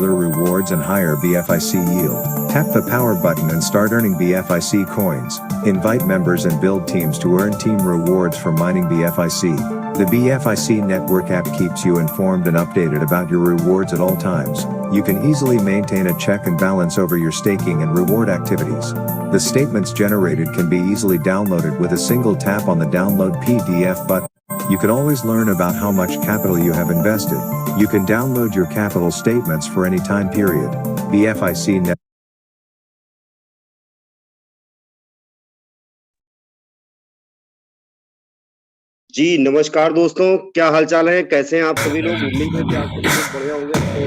rewards and higher BFIC yield. Tap the power button and start earning BFIC coins. Invite members and build teams to earn team rewards from mining BFIC. The BFIC network app keeps you informed and updated about your rewards at all times. You can easily maintain a check and balance over your staking and reward activities. The statements generated can be easily downloaded with a single tap on the download PDF button. You can always learn about how much capital you have invested. You can download your capital statements for any time period. BFIC net जी नमस्कार दोस्तों, क्या हालचाल है, कैसे हैं आप सभी लोग। उम्मीद है कि आप सभी लोग बढ़िया होंगे, अच्छे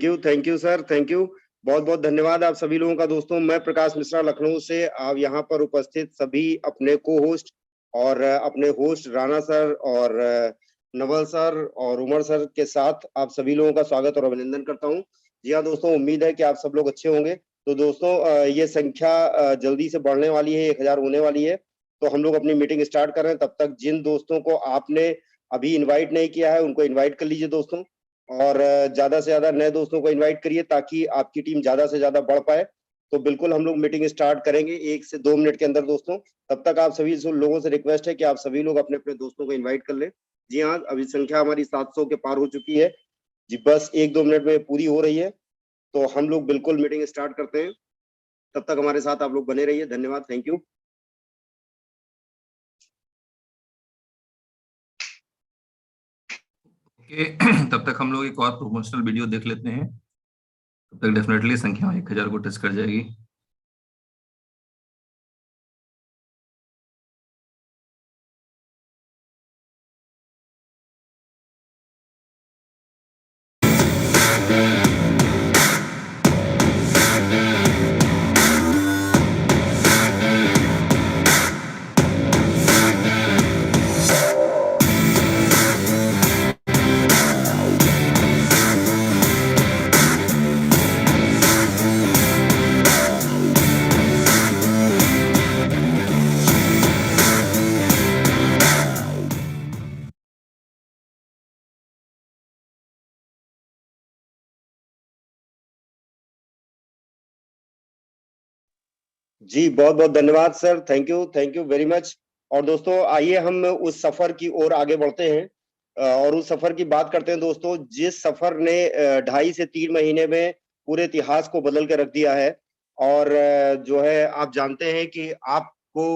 होंगे। Thank you sir, thank you, बहुत बहुत धन्यवाद आप सभी लोगों का। दोस्तों मैं प्रकाश मिश्रा लखनऊ से, आप यहाँ पर उपस्थित सभी अपने को होस्ट और अपने होस्ट राणा सर और नवल सर और उमर सर के साथ आप सभी लोगों का स्वागत और अभिनंदन करता हूँ। जी हाँ दोस्तों, उम्मीद है कि आप सब लोग अच्छे होंगे। तो दोस्तों ये संख्या जल्दी से बढ़ने वाली है, 1000 होने वाली है। तो हम लोग अपनी मीटिंग स्टार्ट कर रहे हैं। तब तक जिन दोस्तों को आपने अभी इन्वाइट नहीं किया है उनको इन्वाइट कर लीजिए दोस्तों, और ज्यादा से ज्यादा नए दोस्तों को इनवाइट करिए ताकि आपकी टीम ज्यादा से ज्यादा बढ़ पाए। तो बिल्कुल हम लोग मीटिंग स्टार्ट करेंगे 1 से 2 मिनट के अंदर दोस्तों। तब तक आप सभी लोगों से रिक्वेस्ट है कि आप सभी लोग अपने अपने दोस्तों को इनवाइट कर लें। जी हाँ, अभी संख्या हमारी 700 के पार हो चुकी है जी, बस 1-2 मिनट में पूरी हो रही है। तो हम लोग बिल्कुल मीटिंग स्टार्ट करते हैं, तब तक हमारे साथ आप लोग बने रहिए। धन्यवाद, थैंक यू। तब तक हम लोग एक और प्रोमोशनल वीडियो देख लेते हैं। तब तक डेफिनेटली संख्या 1000 को टच कर जाएगी। जी बहुत बहुत धन्यवाद sir, thank you very much. और दोस्तों आइए हम उस सफर की ओर आगे बढ़ते हैं और उस सफर की बात करते हैं दोस्तों, जिस सफर ने 2.5 से 3 महीने में पूरे इतिहास को बदल के रख दिया है। और जो है आप जानते हैं कि आपको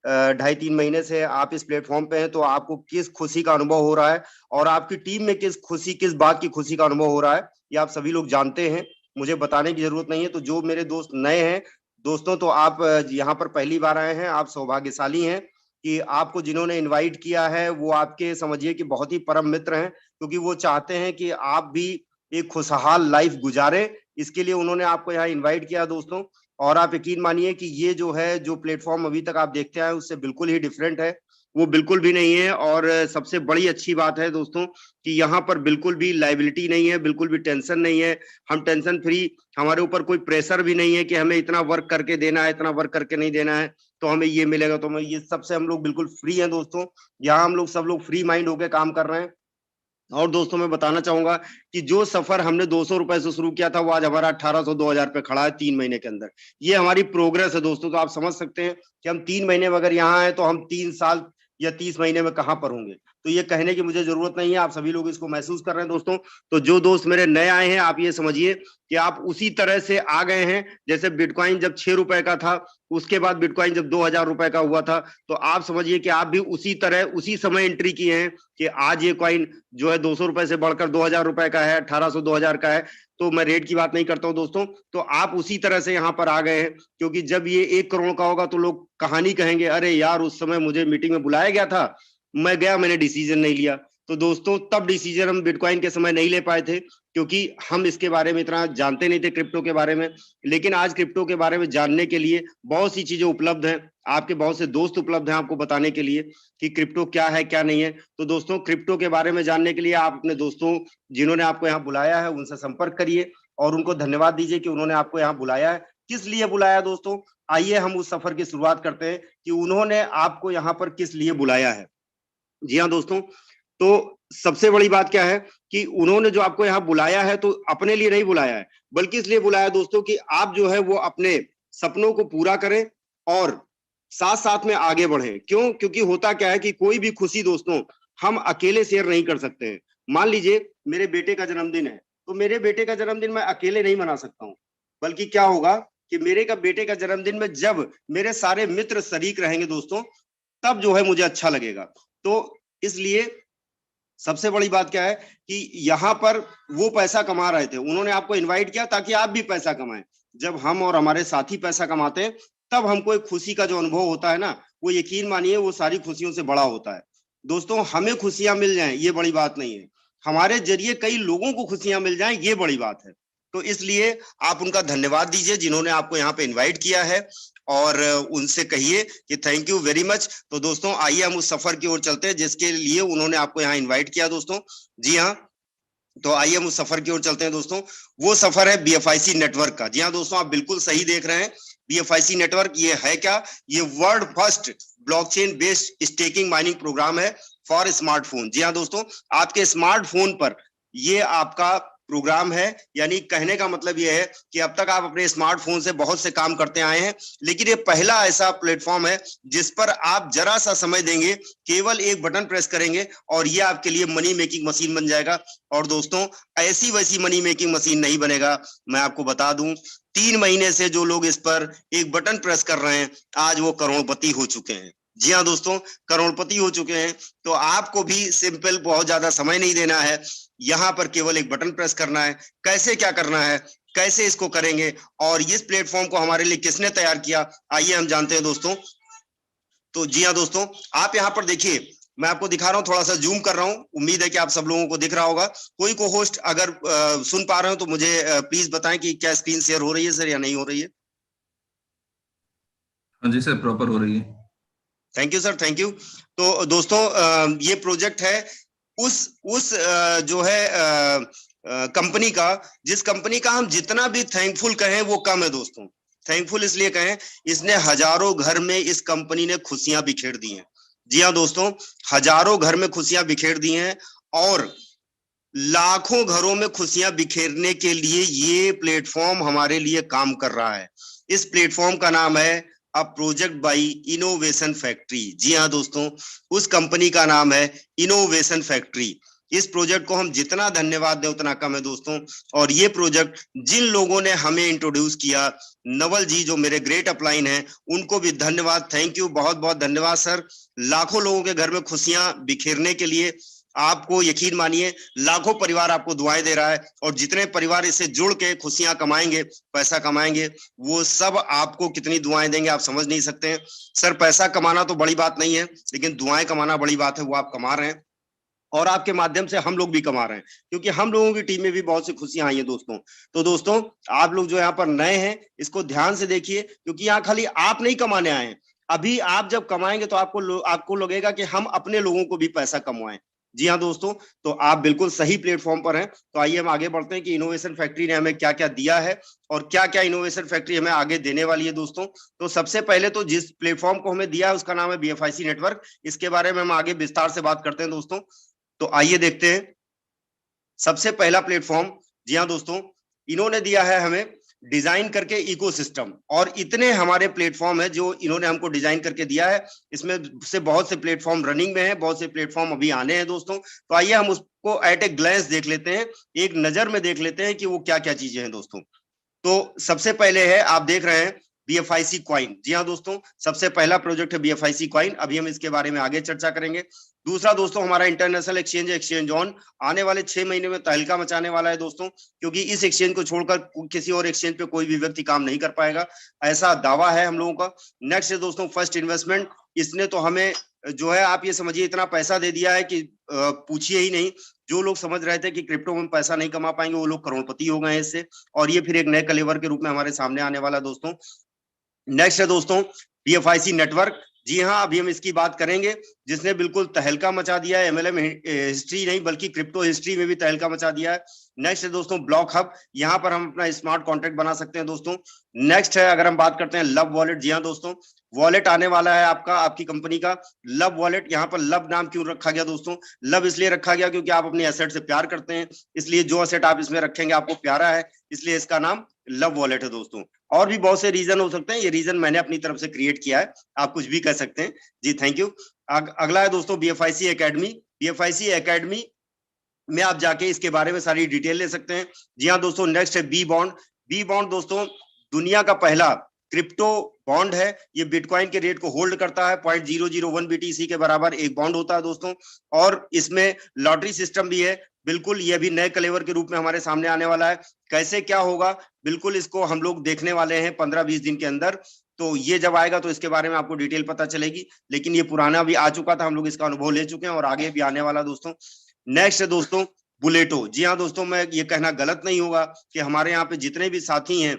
2.5-3 महीने से आप इस प्लेटफॉर्म पे हैं, तो आपको किस खुशी का अनुभव हो रहा है और आपकी टीम में किस बात की खुशी का अनुभव हो रहा है, ये आप सभी लोग जानते हैं, मुझे बताने की जरूरत नहीं है। तो जो मेरे दोस्त नए हैं दोस्तों, तो आप यहाँ पर पहली बार आए हैं, आप सौभाग्यशाली हैं कि आपको जिन्होंने इनवाइट किया है वो आपके समझिए कि बहुत ही परम मित्र हैं, क्योंकि वो चाहते हैं कि आप भी एक खुशहाल लाइफ गुजारे, इसके लिए उन्होंने आपको यहाँ इनवाइट किया दोस्तों। और आप यकीन मानिए कि ये जो है, जो प्लेटफॉर्म अभी तक आप देखते आए उससे बिल्कुल ही डिफरेंट है, वो बिल्कुल भी नहीं है। और सबसे बड़ी अच्छी बात है दोस्तों कि यहाँ पर बिल्कुल भी लाइबिलिटी नहीं है, बिल्कुल भी टेंशन नहीं है, हम टेंशन फ्री, हमारे ऊपर कोई प्रेशर भी नहीं है कि हमें इतना वर्क करके देना है, इतना वर्क करके नहीं देना है तो हमें ये मिलेगा, तो हमें ये सबसे हम लोग बिल्कुल फ्री हैं दोस्तों। यहाँ हम लोग सब लोग फ्री माइंड होकर काम कर रहे हैं। और दोस्तों मैं बताना चाहूंगा कि जो सफर हमने 200 रुपए से शुरू किया था वो आज हमारा 1800-2000 पे खड़ा है 3 महीने के अंदर। ये हमारी प्रोग्रेस है दोस्तों। तो आप समझ सकते हैं कि हम 3 महीने में अगर यहाँ आए तो हम 3 साल या 30 महीने में कहां पर होंगे। तो ये कहने की मुझे जरूरत नहीं है, आप सभी लोग इसको महसूस कर रहे हैं दोस्तों। तो जो दोस्त मेरे नए आए हैं, आप ये समझिए कि आप उसी तरह से आ गए हैं जैसे बिटकॉइन जब 6 रुपए का था, उसके बाद बिटकॉइन जब 2000 रुपए का हुआ था, तो आप समझिए कि आप भी उसी तरह उसी समय एंट्री किए हैं कि आज ये कॉइन जो है 200 रुपए से बढ़कर 2000 रुपए का है, 1800-2000 का है। तो मैं रेट की बात नहीं करता हूं दोस्तों, तो आप उसी तरह से यहाँ पर आ गए हैं, क्योंकि जब ये 1 करोड़ का होगा तो लोग कहानी कहेंगे, अरे यार उस समय मुझे मीटिंग में बुलाया गया था, मैं गया, मैंने डिसीजन नहीं लिया। तो दोस्तों तब डिसीजन हम बिटकॉइन के समय नहीं ले पाए थे, क्योंकि हम इसके बारे में इतना जानते नहीं थे क्रिप्टो के बारे में। लेकिन आज क्रिप्टो के बारे में जानने के लिए बहुत सी चीजें उपलब्ध हैं, आपके बहुत से दोस्त उपलब्ध हैं आपको बताने के लिए कि क्रिप्टो क्या है क्या नहीं है। तो दोस्तों क्रिप्टो के बारे में जानने के लिए आप अपने दोस्तों जिन्होंने आपको यहाँ बुलाया है उनसे संपर्क करिए और उनको धन्यवाद दीजिए कि उन्होंने आपको यहाँ बुलाया है। किस लिए बुलाया दोस्तों, आइए हम उस सफर की शुरुआत करते हैं कि उन्होंने आपको यहाँ पर किस लिए बुलाया है। जी हाँ दोस्तों, तो सबसे बड़ी बात क्या है कि उन्होंने जो आपको यहाँ बुलाया है तो अपने लिए नहीं बुलाया है, बल्कि इसलिए बुलाया है दोस्तों कि आप जो है वो अपने सपनों को पूरा करें और साथ साथ में आगे बढ़ें। क्यों? क्योंकि होता क्या है कि कोई भी खुशी दोस्तों हम अकेले शेयर नहीं कर सकते हैं। मान लीजिए मेरे बेटे का जन्मदिन है, तो मेरे बेटे का जन्मदिन मैं अकेले नहीं मना सकता हूँ, बल्कि क्या होगा कि मेरे का बेटे का जन्मदिन में जब मेरे सारे मित्र शरीक रहेंगे दोस्तों, तब जो है मुझे अच्छा लगेगा। तो इसलिए सबसे बड़ी बात क्या है कि यहाँ पर वो पैसा कमा रहे थे, उन्होंने आपको इनवाइट किया ताकि आप भी पैसा कमाएं। जब हम और हमारे साथी पैसा कमाते हैं, तब हमको एक खुशी का जो अनुभव होता है ना, वो यकीन मानिए वो सारी खुशियों से बड़ा होता है। दोस्तों, हमें खुशियां मिल जाएं ये बड़ी बात नहीं है, हमारे जरिए कई लोगों को खुशियां मिल जाएं ये बड़ी बात है। तो इसलिए आप उनका धन्यवाद दीजिए जिन्होंने आपको यहाँ पे इन्वाइट किया है, और उनसे कहिए कि थैंक यू वेरी मच। तो दोस्तों आइए हम उस सफर की ओर चलते हैं जिसके लिए उन्होंने आपको यहाँ इनवाइट किया दोस्तों। जी हाँ, तो आइए हम उस सफर की ओर चलते हैं दोस्तों। वो सफर है BFIC नेटवर्क का। जी हाँ दोस्तों, आप बिल्कुल सही देख रहे हैं। BFIC नेटवर्क ये है क्या? ये world first blockchain based staking mining program है फॉर स्मार्टफोन। जी हाँ दोस्तों, आपके स्मार्टफोन पर ये आपका प्रोग्राम है। यानी कहने का मतलब ये है कि अब तक आप अपने स्मार्टफोन से बहुत से काम करते आए हैं, लेकिन ये पहला ऐसा प्लेटफॉर्म है जिस पर आप जरा सा समय देंगे, केवल एक बटन प्रेस करेंगे और ये आपके लिए मनी मेकिंग मशीन बन जाएगा। और दोस्तों, ऐसी वैसी मनी मेकिंग मशीन नहीं बनेगा, मैं आपको बता दूं 3 महीने से जो लोग इस पर एक बटन प्रेस कर रहे हैं, आज वो करोड़पति हो चुके हैं। जी हाँ दोस्तों, करोड़पति हो चुके हैं। तो आपको भी सिंपल बहुत ज्यादा समय नहीं देना है, यहाँ पर केवल एक बटन प्रेस करना है। कैसे क्या करना है, कैसे इसको करेंगे, और इस प्लेटफॉर्म को हमारे लिए किसने तैयार किया, आइए हम जानते हैं दोस्तों। तो जी हाँ दोस्तों, आप यहाँ पर देखिए, मैं आपको दिखा रहा हूँ, थोड़ा सा जूम कर रहा हूँ, उम्मीद है कि आप सब लोगों को दिख रहा होगा। कोई को होस्ट अगर सुन पा रहे हो तो मुझे प्लीज बताएं कि क्या स्क्रीन शेयर हो रही है सर या नहीं हो रही है। हाँ जी सर, प्रॉपर हो रही है। Thank you sir, thank you. तो दोस्तों ये प्रोजेक्ट है उस जो है कंपनी का, जिस कंपनी का हम जितना भी थैंकफुल कहें वो कम है दोस्तों। थैंकफुल इसलिए कहें, इसने हजारों घर में, इस कंपनी ने खुशियां बिखेर दी हैं। जी हाँ दोस्तों, हजारों घर में खुशियां बिखेर दी हैं, और लाखों घरों में खुशियां बिखेरने के लिए ये प्लेटफॉर्म हमारे लिए काम कर रहा है। इस प्लेटफॉर्म का नाम है a project by innovation factory. जी हाँ दोस्तों, उस कंपनी का नाम है इनोवेशन फैक्ट्री। इस प्रोजेक्ट को हम जितना धन्यवाद दें उतना कम है दोस्तों। और ये प्रोजेक्ट जिन लोगों ने हमें इंट्रोड्यूस किया, नवल जी जो मेरे ग्रेट अपलाइन हैं, उनको भी धन्यवाद, थैंक यू, बहुत बहुत धन्यवाद सर। लाखों लोगों के घर में खुशियां बिखेरने के लिए आपको, यकीन मानिए, लाखों परिवार आपको दुआएं दे रहा है, और जितने परिवार इससे जुड़ के खुशियां कमाएंगे, पैसा कमाएंगे, वो सब आपको कितनी दुआएं देंगे आप समझ नहीं सकते हैं। सर पैसा कमाना तो बड़ी बात नहीं है, लेकिन दुआएं कमाना बड़ी बात है, वो आप कमा रहे हैं, और आपके माध्यम से हम लोग भी कमा रहे हैं, क्योंकि हम लोगों की टीम में भी बहुत सी खुशियां आई हैं दोस्तों। तो दोस्तों, आप लोग जो यहाँ पर नए हैं, इसको ध्यान से देखिए, क्योंकि यहाँ खाली आप नहीं कमाने आए हैं। अभी आप जब कमाएंगे तो आपको लगेगा कि हम अपने लोगों को भी पैसा कमाएं। जी हाँ दोस्तों, तो आप बिल्कुल सही प्लेटफॉर्म पर हैं। तो आइए हम आगे बढ़ते हैं कि इनोवेशन फैक्ट्री ने हमें क्या क्या दिया है और क्या क्या इनोवेशन फैक्ट्री हमें आगे देने वाली है दोस्तों। तो सबसे पहले तो जिस प्लेटफॉर्म को हमें दिया है उसका नाम है BFIC नेटवर्क। इसके बारे में हम आगे विस्तार से बात करते हैं दोस्तों। तो आइए देखते हैं सबसे पहला प्लेटफॉर्म। जी हाँ दोस्तों, इन्होंने दिया है हमें डिजाइन करके इकोसिस्टम, और इतने हमारे प्लेटफॉर्म है जो इन्होंने हमको डिजाइन करके दिया है। इसमें से बहुत से प्लेटफॉर्म रनिंग में है, बहुत से प्लेटफॉर्म अभी आने हैं दोस्तों। तो आइए हम उसको एट ए ग्लैंस देख लेते हैं, एक नजर में देख लेते हैं कि वो क्या क्या चीजें हैं दोस्तों। तो सबसे पहले है, आप देख रहे हैं BFIC कॉइन। जी हाँ दोस्तों, सबसे पहला प्रोजेक्ट है BFIC कॉइन। अभी हम इसके बारे में आगे चर्चा करेंगे। दूसरा दोस्तों, हमारा इंटरनेशनल एक्सचेंज ऑन आने वाले 6 महीने में तहलका मचाने वाला है दोस्तों, क्योंकि इस एक्सचेंज को छोड़कर किसी और एक्सचेंज पे कोई भी व्यक्ति काम नहीं कर पाएगा, ऐसा दावा है हम लोगों का। नेक्स्ट है दोस्तों फर्स्ट इन्वेस्टमेंट। इसने तो हमें जो है, आप ये समझिए, इतना पैसा दे दिया है कि पूछिए ही नहीं। जो लोग समझ रहे थे कि क्रिप्टो में पैसा नहीं कमा पाएंगे, वो लोग करोड़पति हो गए इससे, और ये फिर एक नए कलेवर के रूप में हमारे सामने आने वाला दोस्तों। नेक्स्ट है दोस्तों BFIC नेटवर्क। जी हाँ, अभी हम इसकी बात करेंगे, जिसने बिल्कुल तहलका मचा दिया है। MLM हिस्ट्री नहीं बल्कि क्रिप्टो हिस्ट्री में भी तहलका मचा दिया है। नेक्स्ट है दोस्तों ब्लॉक हब, यहाँ पर हम अपना स्मार्ट कॉन्ट्रैक्ट बना सकते हैं दोस्तों। नेक्स्ट है अगर हम बात करते हैं लब वॉलेट, जी हाँ दोस्तों, वॉलेट आने वाला है आपका, आपकी कंपनी का लब वॉलेट। यहाँ पर लब नाम क्यों रखा गया दोस्तों? लब इसलिए रखा गया क्योंकि आप अपनी एसेट से प्यार करते हैं, इसलिए जो एसेट आप इसमें रखेंगे आपको प्यारा है, इसलिए इसका नाम लब वॉलेट है दोस्तों। और भी बहुत से रीजन हो सकते हैं, ये रीजन मैंने अपनी तरफ से क्रिएट किया है, आप कुछ भी कह सकते हैं जी, थैंक यू। अगला है दोस्तों BFIC एकेडमी। BFIC एकेडमी में आप जाके इसके बारे में सारी डिटेल ले सकते हैं। जी हाँ दोस्तों, नेक्स्ट है बी बॉन्ड। बी बॉन्ड दोस्तों दुनिया का पहला क्रिप्टो बॉन्ड है, ये बिटकॉइन के रेट को होल्ड करता है, 0.001 BTC के बराबर एक बॉन्ड होता है दोस्तों, और इसमें लॉटरी सिस्टम भी है, बिल्कुल ये भी नए कलेवर के रूप में हमारे सामने आने वाला है। कैसे क्या होगा बिल्कुल इसको हम लोग देखने वाले हैं 15-20 दिन के अंदर, तो ये जब आएगा तो इसके बारे में आपको डिटेल पता चलेगी, लेकिन ये पुराना भी आ चुका था, हम लोग इसका अनुभव ले चुके हैं और आगे भी आने वाला दोस्तों। नेक्स्ट है दोस्तों बुलेटो। जी हाँ दोस्तों, मैं ये कहना गलत नहीं होगा कि हमारे यहाँ पे जितने भी साथी हैं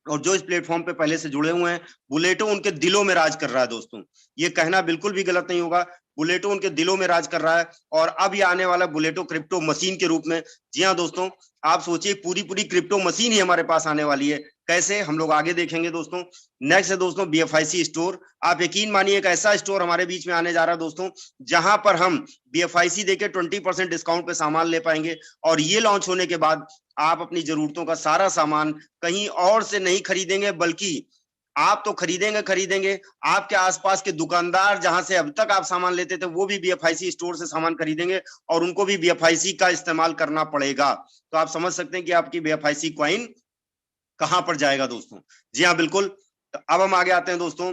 और जो इस प्लेटफॉर्म पे पहले से जुड़े हुए हैं, बुलेटो उनके दिलों में राज कर रहा है दोस्तों, ये कहना बिल्कुल भी गलत नहीं होगा, बुलेटो उनके दिलों में राज कर रहा है। और अब ये आने वाला बुलेटो क्रिप्टो मशीन के रूप में। जी हाँ दोस्तों, आप सोचिए पूरी पूरी क्रिप्टो मशीन ही हमारे पास आने वाली है, कैसे हम लोग आगे देखेंगे दोस्तों। नेक्स्ट है दोस्तों BFIC स्टोर। आप यकीन मानिए एक ऐसा स्टोर हमारे बीच में आने जा रहा है दोस्तों, जहां पर हम BFIC देके 20% डिस्काउंट पे सामान ले पाएंगे, और ये लॉन्च होने के बाद आप अपनी जरूरतों का सारा सामान कहीं और से नहीं खरीदेंगे, बल्कि आप तो खरीदेंगे, आपके आसपास के दुकानदार जहां से अब तक आप सामान लेते थे वो भी BFIC स्टोर से सामान खरीदेंगे, और उनको भी BFIC का इस्तेमाल करना पड़ेगा। तो आप समझ सकते हैं कि आपकी BFIC कॉइन कहां पर जाएगा दोस्तों। जी हाँ बिल्कुल। तो अब हम आगे आते हैं दोस्तों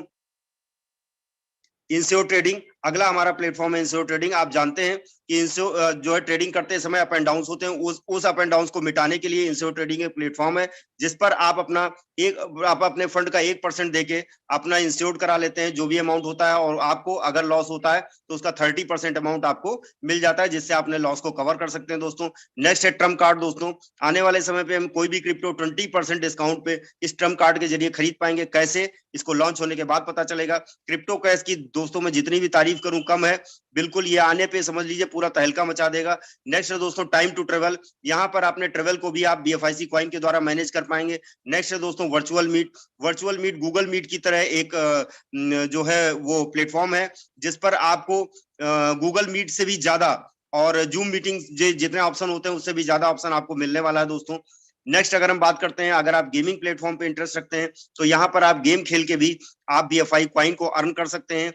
इंश्योर ट्रेडिंग। अगला हमारा प्लेटफॉर्म है इंश्योर ट्रेडिंग। आप जानते हैं कि इंश्योर जो है ट्रेडिंग करते समय अप एंड डाउन होते हैं, उस अप एंड डाउन को मिटाने के लिए इंश्योर ट्रेडिंग एक प्लेटफॉर्म है, जिस पर आप अपने फंड का 1% देके अपना इंश्योर करा लेते हैं, जो भी अमाउंट होता है, और आपको अगर लॉस होता है तो उसका 30% अमाउंट आपको मिल जाता है, जिससे आपने लॉस को कवर कर सकते हैं दोस्तों। नेक्स्ट है ट्रम्प कार्ड दोस्तों। आने वाले समय पे हम कोई भी क्रिप्टो 20% डिस्काउंट पे इस ट्रम्प कार्ड के जरिए खरीद पाएंगे। कैसे, इसको लॉन्च होने के बाद पता चलेगा। क्रिप्टो कैश की दोस्तों मैं जितनी भी तारीफ करूं कम है, बिल्कुल ये आने पे समझ लीजिए पूरा तहलका मचा देगा। नेक्स्ट है दोस्तों टाइम टू ट्रेवल। यहाँ पर अपने ट्रेवल को भी आप BFIC कॉइन के द्वारा मैनेज कर पाएंगे। नेक्स्ट है दोस्तों वर्चुअल मीट गूगल मीट की तरह एक जो है वो प्लेटफॉर्म है, जिस पर आपको गूगल मीट से भी ज्यादा और जूम मीटिंग जितने ऑप्शन होते हैं उससे भी ज्यादा ऑप्शन आपको मिलने वाला है दोस्तों। नेक्स्ट अगर हम बात करते हैं, अगर आप गेमिंग प्लेटफॉर्म पे इंटरेस्ट रखते हैं तो यहाँ पर आप गेम खेल के भी आप BFI कॉइन को अर्न कर सकते हैं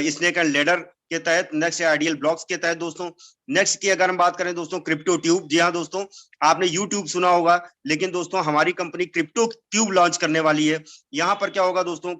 स्नेक एंड लेडर के तहत। नेक्स्ट है आइडियल ब्लॉक्स के तहत दोस्तों। नेक्स्ट की अगर हम बात करें दोस्तों क्रिप्टो ट्यूब। जी हाँ दोस्तों, आपने यूट्यूब सुना होगा, लेकिन दोस्तों हमारी कंपनी क्रिप्टो ट्यूब लॉन्च करने वाली है। यहाँ पर क्या होगा दोस्तों,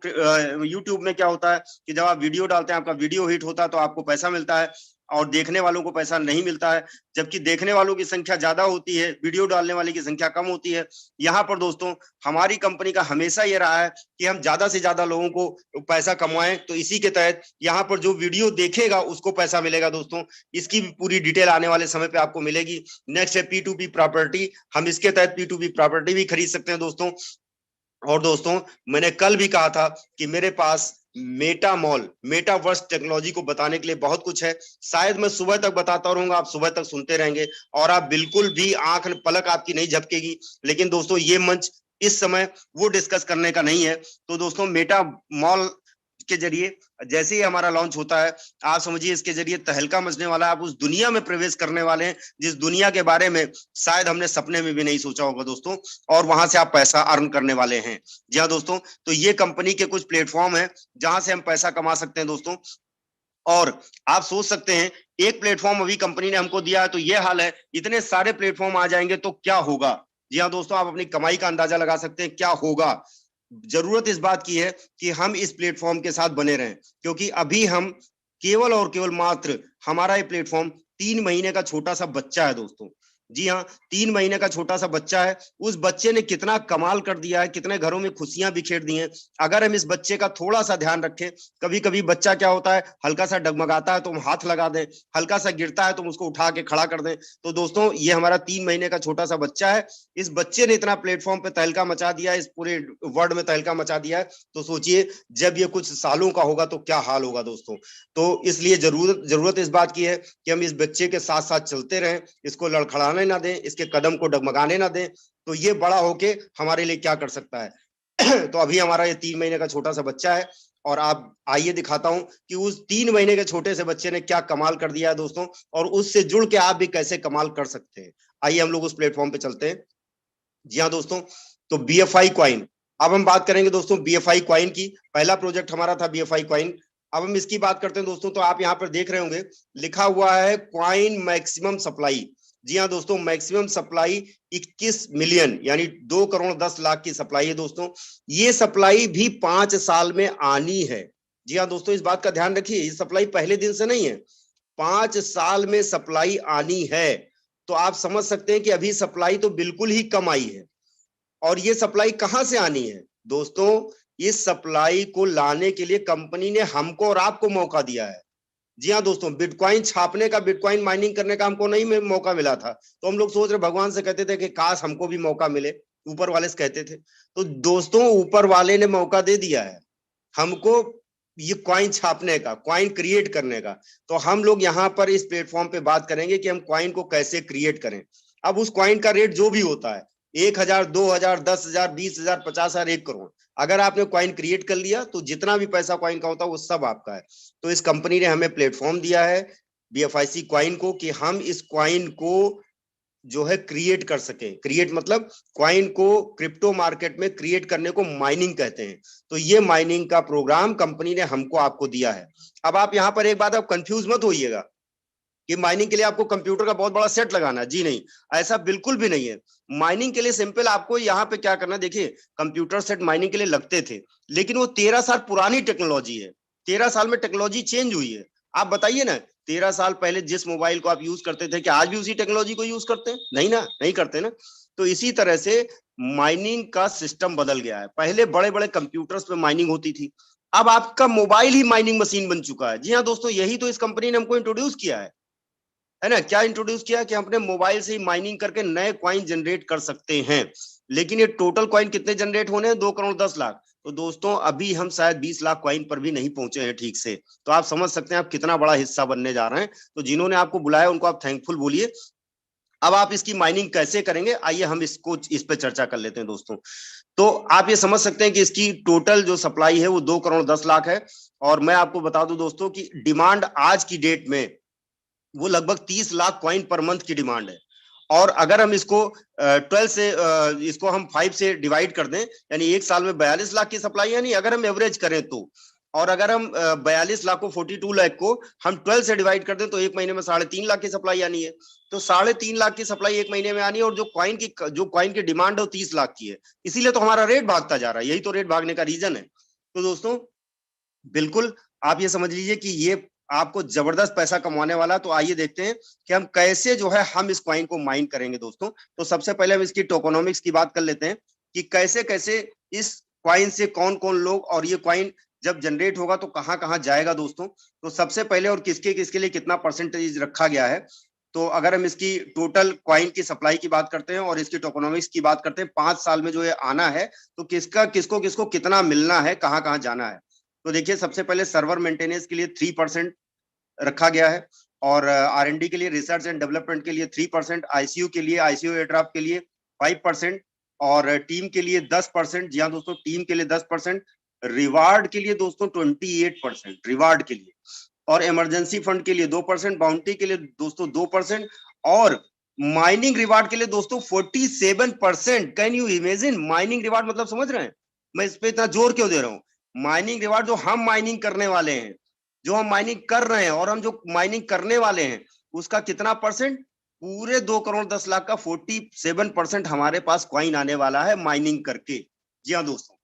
यूट्यूब में क्या होता है कि जब आप वीडियो डालते हैं, आपका वीडियो हिट होता है तो आपको पैसा मिलता है, और देखने वालों को पैसा नहीं मिलता है। जबकि देखने वालों की संख्या ज्यादा होती है, वीडियो डालने वाले की संख्या कम होती है। यहाँ पर दोस्तों हमारी कंपनी का हमेशा ये रहा है कि हम ज्यादा से ज्यादा लोगों को पैसा कमाएं, तो इसी के तहत यहाँ पर जो वीडियो देखेगा उसको पैसा मिलेगा दोस्तों। इसकी भी पूरी डिटेल आने वाले समय पे आपको मिलेगी। नेक्स्ट है P2P प्रॉपर्टी। हम इसके तहत P2P प्रॉपर्टी भी खरीद सकते हैं दोस्तों। और दोस्तों मैंने कल भी कहा था कि मेरे पास मेटावर्स टेक्नोलॉजी को बताने के लिए बहुत कुछ है। शायद मैं सुबह तक बताता रहूंगा, आप सुबह तक सुनते रहेंगे और आप बिल्कुल भी आंख पलक आपकी नहीं झपकेगी। लेकिन दोस्तों ये मंच इस समय वो डिस्कस करने का नहीं है। तो दोस्तों मेटा मॉल के जरिए जैसे ही हमारा लॉन्च होता है, आप समझिए इसके जरिए तहलका मचने वाला है। आप उस दुनिया में प्रवेश करने वाले हैं जिस दुनिया के बारे में शायद हमने सपने में भी नहीं सोचा होगा दोस्तों, और वहां से आप पैसा अर्न करने वाले हैं। जी हाँ दोस्तों, तो ये कंपनी के कुछ प्लेटफॉर्म है जहां से हम पैसा कमा सकते हैं दोस्तों। और आप सोच सकते हैं एक प्लेटफॉर्म अभी कंपनी ने हमको दिया है तो ये हाल है, इतने सारे प्लेटफॉर्म आ जाएंगे तो क्या होगा। जी हाँ दोस्तों, आप अपनी कमाई का अंदाजा लगा सकते हैं क्या होगा। जरूरत इस बात की है कि हम इस प्लेटफॉर्म के साथ बने रहें, क्योंकि अभी हम केवल और केवल मात्र हमारा ये प्लेटफॉर्म 3 महीने का छोटा सा बच्चा है दोस्तों। जी हाँ, 3 महीने का छोटा सा बच्चा है। उस बच्चे ने कितना कमाल कर दिया है, कितने घरों में खुशियां बिखेर दी हैं। अगर हम इस बच्चे का थोड़ा सा ध्यान रखें, कभी कभी बच्चा क्या होता है, हल्का सा डगमगाता है तो हम हाथ लगा दें, हल्का सा गिरता है तो हम उसको उठा के खड़ा कर दें। तो दोस्तों ये हमारा 3 महीने का छोटा सा बच्चा है। इस बच्चे ने इतना प्लेटफॉर्म पे तहलका मचा दिया, इस पूरे वर्ल्ड में तहलका मचा दिया है। तो सोचिए जब ये कुछ सालों का होगा तो क्या हाल होगा दोस्तों। तो इसलिए जरूरत इस बात की है कि हम इस बच्चे के साथ साथ चलते रहें, इसको लड़खड़ाने लड़खड़ाने ना दें, इसके कदम को डगमगाने ना दें, तो ये बड़ा होके हमारे लिए क्या कर सकता है। तो अभी हमारा ये 3 महीने का छोटा सा बच्चा है, और आप आइए दिखाता हूं कि उस 3 महीने के छोटे से बच्चे ने क्या कमाल कर दिया है दोस्तों, और उससे जुड़ के आप भी कैसे कमाल कर सकते हैं। आइए हम लोग उस प्लेटफॉर्म पे चलते हैं। जी हाँ दोस्तों, तो BFI क्वाइन, अब हम बात करेंगे दोस्तों BFI क्वाइन की। पहला प्रोजेक्ट हमारा था BFI क्वाइन। अब हम इसकी बात करते हैं दोस्तों, तो आप यहाँ पर देख रहे होंगे लिखा हुआ है क्वाइन मैक्सिमम सप्लाई। जी हाँ दोस्तों, मैक्सिमम सप्लाई 21 मिलियन यानी 2 करोड़ 10 लाख की सप्लाई है दोस्तों। ये सप्लाई भी 5 साल में आनी है। जी हाँ दोस्तों, इस बात का ध्यान रखिए, ये सप्लाई पहले दिन से नहीं है, 5 साल में सप्लाई आनी है। तो आप समझ सकते हैं कि अभी सप्लाई तो बिल्कुल ही कम आई है। और ये सप्लाई कहां से आनी है दोस्तों? इस सप्लाई को लाने के लिए कंपनी ने हमको और आपको मौका दिया है। जी हाँ दोस्तों, बिटकॉइन छापने का, बिटकॉइन माइनिंग करने का हमको नहीं मौका मिला था, तो हम लोग सोच रहे, भगवान से कहते थे कि काश हमको भी मौका मिले, ऊपर वाले से कहते थे। तो दोस्तों, ऊपर वाले ने मौका दे दिया है हमको ये कॉइन छापने का, कॉइन क्रिएट करने का। तो हम लोग यहाँ पर इस प्लेटफॉर्म पे बात करेंगे कि हम कॉइन को कैसे क्रिएट करें। अब उस कॉइन का रेट जो भी होता है, 1,000, 2,000, 10,000, 20,000, 50,000, 1 करोड़, अगर आपने कॉइन क्रिएट कर लिया तो जितना भी पैसा कॉइन का होता है वो सब आपका है। तो इस कंपनी ने हमें प्लेटफॉर्म दिया है BFIC क्वाइन को, कि हम इस क्वाइन को जो है क्रिएट कर सके। क्रिएट मतलब क्वाइन को क्रिप्टो मार्केट में क्रिएट करने को माइनिंग कहते हैं। तो ये माइनिंग का प्रोग्राम कंपनी ने हमको आपको दिया है। अब आप यहाँ पर एक बात, आप कंफ्यूज मत होइएगा कि माइनिंग के लिए आपको कंप्यूटर का बहुत बड़ा सेट लगाना है। जी नहीं, ऐसा बिल्कुल भी नहीं है। माइनिंग के लिए सिंपल आपको यहाँ पे क्या करना है, देखिए कंप्यूटर सेट माइनिंग के लिए लगते थे, लेकिन वो 13 साल पुरानी टेक्नोलॉजी है। 13 साल में टेक्नोलॉजी चेंज हुई है। आप बताइए ना, 13 साल पहले जिस मोबाइल को आप यूज करते थे, क्या आज भी उसी टेक्नोलॉजी को यूज करते हैं? नहीं ना, नहीं करते ना। तो इसी तरह से माइनिंग का सिस्टम बदल गया है। पहले बड़े बड़े कंप्यूटर्स पे माइनिंग होती थी, अब आपका मोबाइल ही माइनिंग मशीन बन चुका है। जी हाँ दोस्तों, यही तो इस कंपनी ने हमको इंट्रोड्यूस किया है ना। क्या इंट्रोड्यूस किया कि हम अपने मोबाइल से ही माइनिंग करके नए कॉइन जनरेट कर सकते हैं। लेकिन ये टोटल कॉइन कितने जनरेट होने हैं? 2 करोड़ 10 लाख। तो दोस्तों, अभी हम शायद 20 लाख कॉइन पर भी नहीं पहुंचे हैं ठीक से। तो आप समझ सकते हैं आप कितना बड़ा हिस्सा बनने जा रहे हैं। तो जिन्होंने आपको बुलाया उनको आप थैंकफुल बोलिए। अब आप इसकी माइनिंग कैसे करेंगे, आइए हम इस पे चर्चा कर लेते हैं दोस्तों। तो आप ये समझ सकते हैं कि इसकी टोटल जो सप्लाई है वो 2 करोड़ 10 लाख है। और मैं आपको बता दूं दोस्तों कि डिमांड आज की डेट में वो लगभग 30 लाख कॉइन पर मंथ की डिमांड है। और अगर हम इसको 12 से इसको हम 5 से डिवाइड कर दें, यानी एक साल में 42 लाख की सप्लाई, यानी अगर हम एवरेज करें तो, और अगर हम 42 लाख को 42 लाख को हम 12 से डिवाइड कर दें तो एक महीने में 3.5 लाख की सप्लाई आनी है। तो 3.5 लाख की सप्लाई एक महीने में आनी है, और जो कॉइन की डिमांड है वो 30 लाख की है। इसीलिए तो हमारा रेट भागता जा रहा है, यही तो रेट भागने का रीजन है। तो दोस्तों, बिल्कुल आप ये समझ लीजिए कि ये आपको जबरदस्त पैसा कमाने वाला। तो आइए देखते हैं कि हम कैसे जो है हम इस कॉइन को माइन करेंगे दोस्तों। तो सबसे पहले हम इसकी टोकोनॉमिक्स की बात कर लेते हैं कि कैसे कैसे इस कॉइन से कौन कौन लोग, और ये कॉइन जब जनरेट होगा तो कहां कहां जाएगा दोस्तों। तो सबसे पहले, और किसके किसके लिए कितना परसेंटेज रखा गया है, तो अगर हम इसकी टोटल कॉइन की सप्लाई की बात करते हैं और इसकी टोकोनॉमिक्स की बात करते हैं, 5 साल में जो ये आना है, तो किसका किसको किसको कितना मिलना है, कहां कहां जाना है। तो देखिए, सबसे पहले सर्वर मेंटेनेंस के लिए 3% रखा गया है, और R&D के लिए, रिसर्च एंड डेवलपमेंट के लिए 3%, ICU के लिए, ICU एयरड्राफ्ट के लिए 5%, और टीम के लिए 10%। जी हाँ दोस्तों, टीम के लिए 10%, रिवार्ड के लिए दोस्तों 28%, रिवार्ड के लिए, और इमरजेंसी फंड के लिए 2%, बाउंटी के लिए दोस्तों 2%, और माइनिंग रिवार्ड के लिए दोस्तों 47%। Can you imagine? Mining reward मतलब समझ रहे हैं मैं इस पे इतना जोर क्यों दे रहा हूँ? माइनिंग रिवार्ड, जो हम माइनिंग करने वाले हैं, जो हम माइनिंग कर रहे हैं, और हम जो माइनिंग करने वाले हैं, उसका कितना परसेंट? पूरे 2 करोड़ 10 लाख का 47% हमारे पास कॉइन आने वाला है माइनिंग करके। जी हाँ दोस्तों,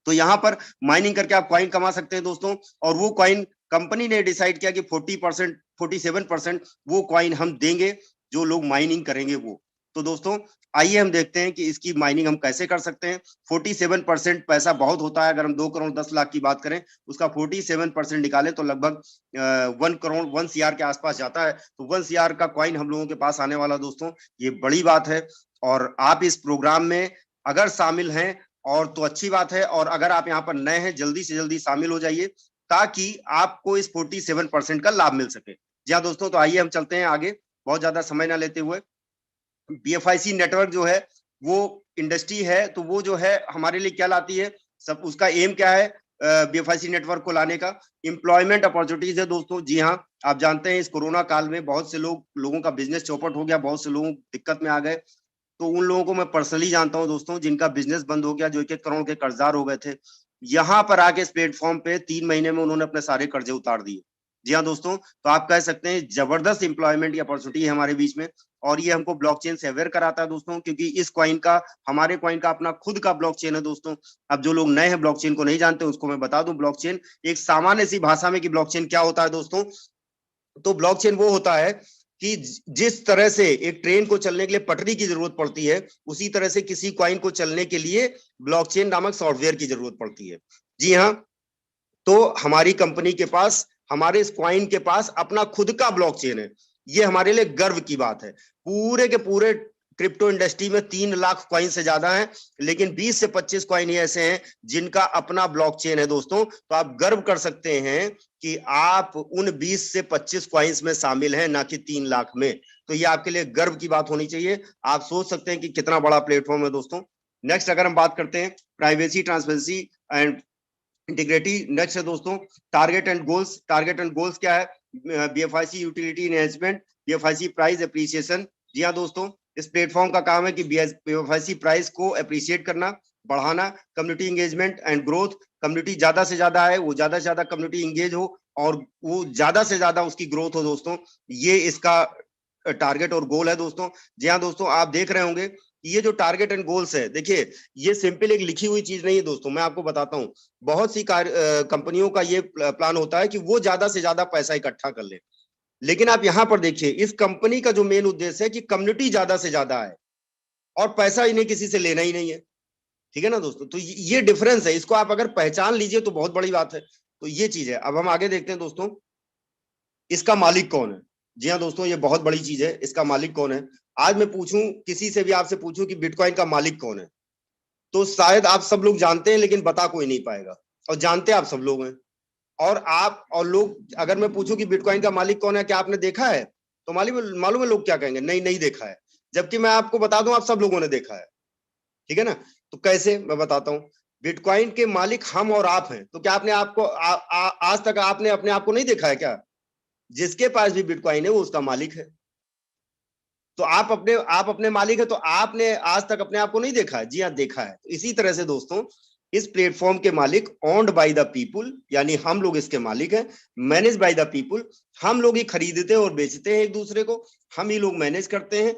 तो यहाँ पर माइनिंग करके आप कॉइन कमा सकते हैं दोस्तों। और वो कॉइन कंपनी ने डिसाइड किया कि 40%, 47% वो कॉइन हम देंगे जो लोग माइनिंग करेंगे वो। तो दोस्तों, आइए हम देखते हैं कि इसकी माइनिंग हम कैसे कर सकते हैं। 47% पैसा बहुत होता है। अगर हम 2 करोड़ 10 लाख की बात करें, उसका 47% निकालें तो लगभग 1 करोड़ 1 CR के आसपास जाता है। तो 1 CR का कॉइन हम लोगों के पास आने वाला दोस्तों, ये बड़ी बात है। और आप इस प्रोग्राम में अगर शामिल हैं और तो अच्छी बात है, और अगर आप यहाँ पर नए हैं, जल्दी से जल्दी शामिल हो जाइए ताकि आपको इस 47% का लाभ मिल सके। जी हाँ दोस्तों, तो आइए हम चलते हैं आगे, बहुत ज्यादा समय ना लेते हुए। BFIC नेटवर्क जो है वो इंडस्ट्री है, तो वो जो है हमारे लिए क्या लाती है, सब उसका एम क्या है BFIC नेटवर्क को लाने का? एम्प्लॉयमेंट अपॉर्चुनिटीज है दोस्तों। जी हाँ, आप जानते हैं इस कोरोना काल में बहुत से लोगों का बिजनेस चौपट हो गया, बहुत से लोग दिक्कत में आ गए। तो उन लोगों को मैं पर्सनली जानता हूं दोस्तों, जिनका बिजनेस बंद हो गया, जो 1-1 करोड़ के कर्जदार हो गए थे। यहाँ पर आके इस प्लेटफॉर्म पे 3 महीने में उन्होंने अपने सारे कर्जे उतार दिए। जी हाँ दोस्तों, तो आप कह सकते हैं जबरदस्त एम्प्लॉयमेंट की अपॉर्चुनिटी है हमारे बीच में। और ये हमको ब्लॉकचेन से अवेयर कराता है दोस्तों, क्योंकि इस कॉइन का, हमारे कॉइन का अपना खुद का ब्लॉकचेन है दोस्तों। अब जो लोग नए हैं ब्लॉकचेन को नहीं जानते, उसको मैं बता दूं, ब्लॉकचेन एक सामान्य सी भाषा में कि ब्लॉकचेन क्या होता है दोस्तों। तो ब्लॉकचेन वो होता है कि जिस तरह से एक ट्रेन को चलने के लिए पटरी की जरूरत पड़ती है, उसी तरह से किसी कॉइन को चलने के लिए ब्लॉकचेन नामक सॉफ्टवेयर की जरूरत पड़ती है। जी हाँ, तो हमारी कंपनी के पास, हमारे इस कॉइन के पास अपना खुद का ब्लॉकचेन है। ये हमारे लिए गर्व की बात है। पूरे के पूरे क्रिप्टो इंडस्ट्री में 3 लाख कॉइन से ज्यादा हैं, लेकिन 20 से 25 कॉइन ही ऐसे हैं जिनका अपना ब्लॉकचेन है दोस्तों। तो आप गर्व कर सकते हैं कि आप उन 20 से 25 कॉइन्स में शामिल हैं, ना कि 3 लाख में। तो ये आपके लिए गर्व की बात होनी चाहिए। आप सोच सकते हैं कि कितना बड़ा प्लेटफॉर्म है दोस्तों। नेक्स्ट अगर हम बात करते हैं privacy, transparency and integrity, next है दोस्तों target and goals. Target and goals क्या है? BFIC utility enhancement, BFIC price appreciation. जी हाँ दोस्तों, इस प्लेटफॉर्म का काम है कि BFIC प्राइस को अप्रिशिएट करना, बढ़ाना, community engagement and growth. Community ज्यादा से ज्यादा है, वो ज्यादा से ज्यादा कम्युनिटी एंगेज हो और वो ज्यादा से ज्यादा उसकी ग्रोथ हो दोस्तों। ये इसका टारगेट और गोल है दोस्तों। जी हाँ दोस्तों, आप देख रहे होंगे ये जो टारगेट एंड गोल्स है, देखिए ये सिंपल एक लिखी हुई चीज नहीं है दोस्तों। मैं आपको बताता हूँ, बहुत सी कंपनियों का ये प्लान होता है कि वो ज्यादा से ज्यादा पैसा इकट्ठा कर ले, लेकिन आप यहां पर देखिए इस कंपनी का जो मेन उद्देश्य है कि कम्युनिटी ज्यादा से ज्यादा है और पैसा इन्हें किसी से लेना ही नहीं है। ठीक है ना दोस्तों, तो ये डिफरेंस है। इसको आप अगर पहचान लीजिए तो बहुत बड़ी बात है। तो ये चीज है। अब हम आगे देखते हैं दोस्तों, इसका मालिक कौन है। जी हाँ दोस्तों, ये बहुत बड़ी चीज है, इसका मालिक कौन है। आज मैं पूछूं, किसी से भी आपसे पूछूं कि बिटकॉइन का मालिक कौन है, तो शायद आप सब लोग जानते हैं, लेकिन बता कोई नहीं पाएगा। और जानते आप सब लोग हैं। और आप और लोग, अगर मैं पूछूं कि बिटकॉइन का मालिक कौन है, क्या आपने देखा है, तो मालूम है लोग क्या कहेंगे, नहीं नहीं देखा है। जबकि मैं आपको बता दूं, आप सब लोगों ने देखा है। ठीक है ना। तो कैसे, मैं बताता हूं। बिटकॉइन के मालिक हम और आप हैं। तो क्या आपने आपको आज तक आपने अपने आप को नहीं देखा है क्या? जिसके पास भी बिटकॉइन है वो उसका मालिक है। तो आप अपने मालिक है, तो आपने आज तक अपने आप को नहीं देखा है? जी हाँ, देखा है। तो इसी तरह से दोस्तों, इस प्लेटफॉर्म के मालिक ऑन्ड बाय द पीपुल, यानी हम लोग इसके मालिक हैं। मैनेज बाय द पीपुल, हम लोग ही खरीदते और बेचते हैं एक दूसरे को, हम ही लोग मैनेज करते हैं।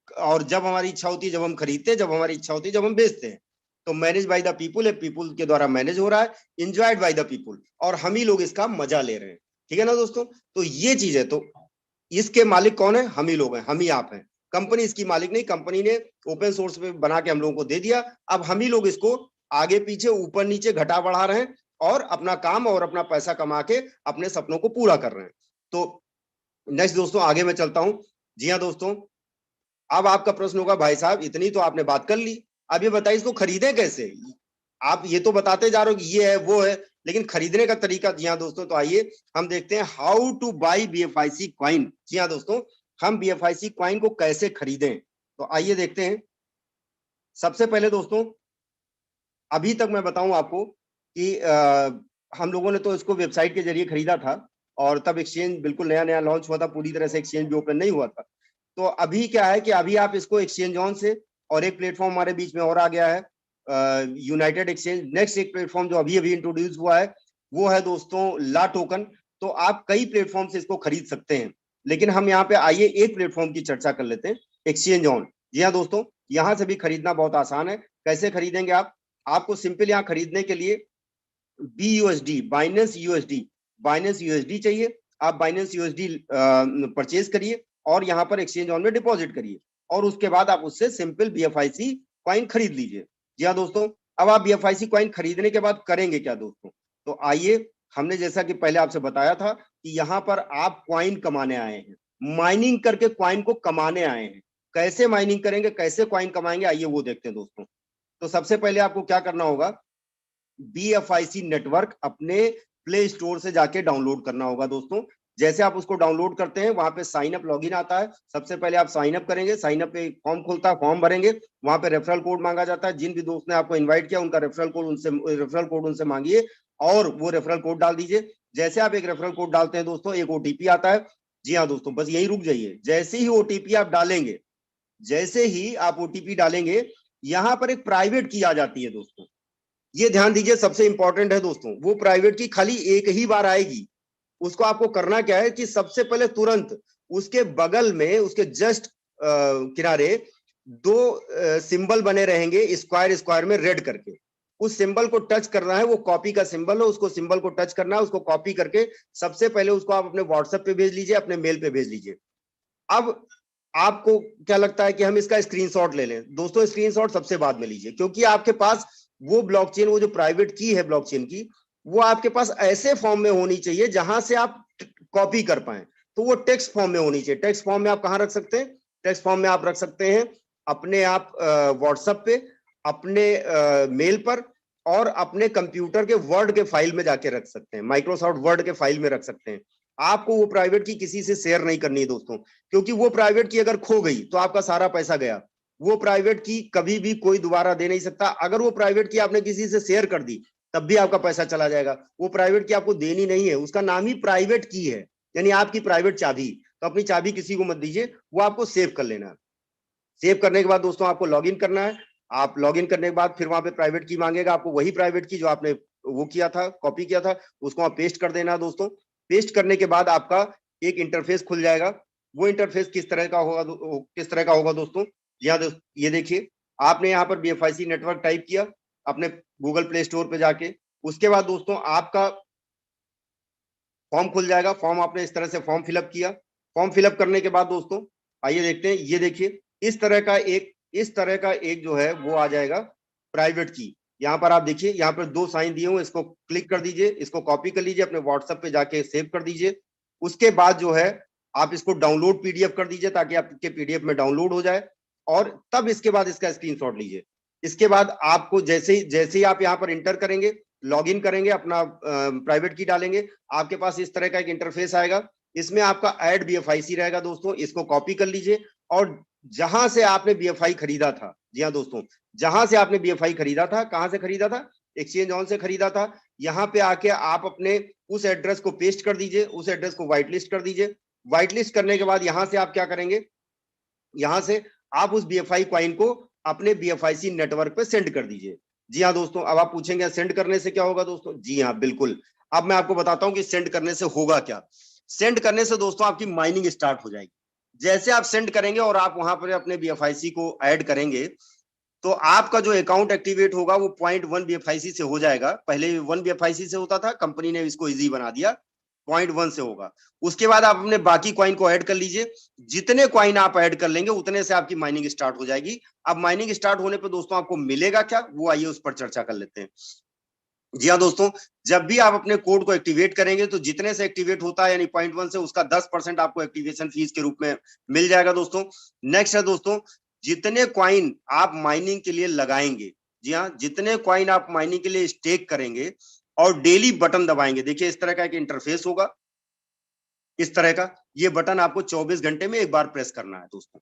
और जब हमारी इच्छा होती है जब हम खरीदते हैं, जब हमारी इच्छा होती है जब हम बेचते हैं। तो मैनेज बाय द पीपुल है, पीपुल के द्वारा मैनेज हो रहा है। इंजॉयड बाय द पीपुल, और हम ही लोग इसका मजा ले रहे हैं। ठीक है ना दोस्तों, तो ये चीज है। तो इसके मालिक कौन है? हम ही लोग हैं, हम ही आप हैं। कंपनी इसकी मालिक नहीं, कंपनी ने ओपन सोर्स पे बना के हम लोगों को दे दिया। अब हम ही लोग इसको आगे पीछे ऊपर नीचे घटा बढ़ा रहे हैं और अपना काम और अपना पैसा कमा के अपने सपनों को पूरा कर रहे हैं। तो नेक्स्ट दोस्तों, आगे मैं चलता हूं। जी हाँ दोस्तों, अब आपका प्रश्न होगा, भाई साहब इतनी तो आपने बात कर ली, अब ये बताइए इसको खरीदें कैसे। आप ये तो बताते जा रहे हो कि ये है वो है, लेकिन खरीदने का तरीका। जी हाँ दोस्तों, तो आइए हम देखते हैं how to buy BFIC coin. जी हाँ दोस्तों, हम BFIC कॉइन को कैसे खरीदें, तो आइए देखते हैं। सबसे पहले दोस्तों, अभी तक मैं बताऊं आपको कि हम लोगों ने तो इसको वेबसाइट के जरिए खरीदा था, और तब एक्सचेंज बिल्कुल नया नया लॉन्च हुआ था, पूरी तरह से एक्सचेंज भी ओपन नहीं हुआ था। तो अभी क्या है कि अभी आप इसको एक्सचेंज ऑन से, और एक प्लेटफॉर्म हमारे बीच में और आ गया है, यूनाइटेड एक्सचेंज। नेक्स्ट एक प्लेटफॉर्म जो अभी अभी इंट्रोड्यूस हुआ है वो है दोस्तों ला टोकन। तो आप कई प्लेटफॉर्म से इसको खरीद सकते हैं, लेकिन हम यहाँ पे आइए एक प्लेटफॉर्म की चर्चा कर लेते हैं, एक्सचेंज ऑन। जी हाँ दोस्तों, यहाँ से भी खरीदना बहुत आसान है। कैसे खरीदेंगे आप? आपको सिंपल यहाँ खरीदने के लिए BUSD, बाइनेंस यूएसडी चाहिए। आप बाइनेंस यूएसडी परचेज करिए और यहाँ पर एक्सचेंज ऑन में डिपॉजिट करिए, और उसके बाद आप उससे सिंपल BFIC कॉइन खरीद लीजिए। जी हाँ दोस्तों, अब आप BFIC कॉइन खरीदने के बाद करेंगे क्या दोस्तों? तो आइए, हमने जैसा कि पहले आपसे बताया था कि यहाँ पर आप कॉइन कमाने आए हैं, माइनिंग करके कॉइन को कमाने आए हैं। कैसे माइनिंग करेंगे, कैसे कॉइन कमाएंगे, आइए वो देखते हैं दोस्तों। तो सबसे पहले आपको क्या करना होगा, BFIC नेटवर्क अपने प्ले स्टोर से जाके डाउनलोड करना होगा दोस्तों। जैसे आप उसको डाउनलोड करते हैं, वहां पे साइन अप लॉगिन आता है। सबसे पहले आप साइन अप करेंगे, साइन अप पे फॉर्म खुलता है, फॉर्म भरेंगे, वहां पे रेफरल कोड मांगा जाता है। जिन भी दोस्त ने आपको इन्वाइट किया उनका रेफरल कोड उनसे मांगिए और वो रेफरल कोड डाल दीजिए। जैसे आप एक रेफरल कोड डालते हैं दोस्तों, एक ओटीपी आता है। जी हाँ दोस्तों, बस यही रुक जाइए। जैसे ही ओटीपी आप डालेंगे, जैसे ही आप ओटीपी डालेंगे, यहां पर एक प्राइवेट की आ जाती है दोस्तों। ये ध्यान दीजिए, सबसे इंपॉर्टेंट है दोस्तों। वो प्राइवेट की खाली एक ही बार आएगी। उसको आपको करना क्या है कि सबसे पहले तुरंत उसके बगल में, उसके जस्ट किनारे दो सिंबल बने रहेंगे स्क्वायर स्क्वायर में रेड करके। उस सिंबल को टच करना है, वो कॉपी का सिंबल है, उसको सिंबल को टच करना है, उसको कॉपी करके सबसे पहले उसको आप अपने व्हाट्सएप पे भेज लीजिए, अपने मेल पे भेज लीजिए। अब आपको क्या लगता है कि हम इसका स्क्रीनशॉट ले लें? दोस्तों स्क्रीनशॉट सबसे बाद में लीजिए, क्योंकि आपके पास वो ब्लॉकचेन, वो जो प्राइवेट की है ब्लॉकचेन की, वो आपके पास ऐसे फॉर्म में होनी चाहिए जहां से आप कॉपी कर पाए। तो वो टेक्स्ट फॉर्म में होनी चाहिए। टेक्स्ट फॉर्म में आप कहां रख सकते हैं? टेक्स्ट फॉर्म में आप रख सकते हैं अपने आप व्हाट्सएप पे, अपने मेल पर, और अपने कंप्यूटर के वर्ड के फाइल में जाके रख सकते हैं, माइक्रोसॉफ्ट वर्ड के फाइल में रख सकते हैं। आपको वो प्राइवेट की किसी से शेयर नहीं करनी है दोस्तों, क्योंकि वो प्राइवेट की अगर खो गई तो आपका सारा पैसा गया। वो प्राइवेट की कभी भी कोई दोबारा दे नहीं सकता। अगर वो प्राइवेट की आपने किसी से शेयर कर दी, तब भी आपका पैसा चला जाएगा। वो प्राइवेट की आपको देनी नहीं है, उसका नाम ही प्राइवेट की है, यानी आपकी प्राइवेट चाबी। तो अपनी चाबी किसी को मत दीजिए, वो आपको सेव कर लेना है। सेव करने के बाद दोस्तों आपको लॉगिन करना है। आप लॉगिन करने के बाद फिर वहां पे प्राइवेट की मांगेगा आपको, वही प्राइवेट की जो आपने वो किया था, कॉपी किया था, उसको आप पेस्ट कर देना है दोस्तों। पेस्ट करने के बाद आपका एक इंटरफेस खुल जाएगा। वो इंटरफेस किस तरह का होगा दोस्तों? ये देखिए, आपने यहाँ पर BFIC नेटवर्क टाइप किया अपने गूगल प्ले स्टोर पे जाके। उसके बाद दोस्तों आपका फॉर्म खुल जाएगा। फॉर्म आपने इस तरह से फॉर्म फिलअप किया। फॉर्म फिलअप करने के बाद दोस्तों आइए देखते हैं। ये देखिए, इस तरह का एक जो है वो आ जाएगा प्राइवेट की। यहाँ पर आप देखिए, यहाँ पर दो साइन दिए हुए, इसको क्लिक कर दीजिए, इसको कॉपी कर लीजिए, अपने व्हाट्सएप पे जाके सेव कर दीजिए। उसके बाद जो है आप इसको डाउनलोड PDF कर दीजिए, ताकि आपके PDF में डाउनलोड हो जाए, और तब इसके बाद इसका स्क्रीनशॉट लीजिए। इसके बाद आपको जैसे ही आप यहाँ पर इंटर करेंगे, लॉगिन करेंगे, अपना प्राइवेट की डालेंगे, आपके पास इस तरह का एक इंटरफेस आएगा। इसमें आपका ऐड BFIC रहेगा दोस्तों, इसको कॉपी कर लीजिए। और जहां से आपने BFI खरीदा था, जी हाँ दोस्तों, जहां से आपने BFI खरीदा था, कहां से खरीदा था? एक्सचेंज ऑन से खरीदा था। यहाँ पे आके आप अपने उस एड्रेस को पेस्ट कर दीजिए, उस एड्रेस को व्हाइट लिस्ट कर दीजिए। व्हाइट लिस्ट करने के बाद यहाँ से आप क्या करेंगे? यहाँ से आप उस BFI कॉइन को अपने BFIC नेटवर्क पे सेंड कर दीजिए। जी हाँ दोस्तों, अब आप पूछेंगे सेंड करने से क्या होगा दोस्तों? जी हाँ बिल्कुल, अब मैं आपको बताता हूं कि सेंड करने से होगा क्या। सेंड करने से दोस्तों आपकी माइनिंग स्टार्ट हो जाएगी। जैसे आप सेंड करेंगे और आप वहां पर अपने BFIC को ऐड करेंगे, तो आपका जो अकाउंट एक्टिवेट होगा वो 0.1 BFIC से हो जाएगा। पहले 1 BFIC से होता था, कंपनी ने इसको इजी बना दिया, 0.1 से होगा। उसके बाद आप अपने बाकी कॉइन को ऐड कर लीजिए। जितने कॉइन आप ऐड कर लेंगे उतने से आपकी माइनिंग स्टार्ट हो जाएगी। अब माइनिंग स्टार्ट होने पे दोस्तों आपको मिलेगा क्या, वो आइए उस पर चर्चा कर लेते हैं। जी हाँ दोस्तों, जब भी आप अपने कोड को एक्टिवेट करेंगे, तो जितने से एक्टिवेट होता है यानी 0.1 से, उसका 10% आपको एक्टिवेशन फीस के रूप में मिल जाएगा दोस्तों। नेक्स्ट है दोस्तों, जितने कॉइन आप माइनिंग के लिए लगाएंगे, जी हाँ, जितने कॉइन आप माइनिंग के लिए स्टेक करेंगे और डेली बटन दबाएंगे, देखिए इस तरह का एक इंटरफेस होगा, इस तरह का। ये बटन आपको 24 घंटे में एक बार प्रेस करना है दोस्तों।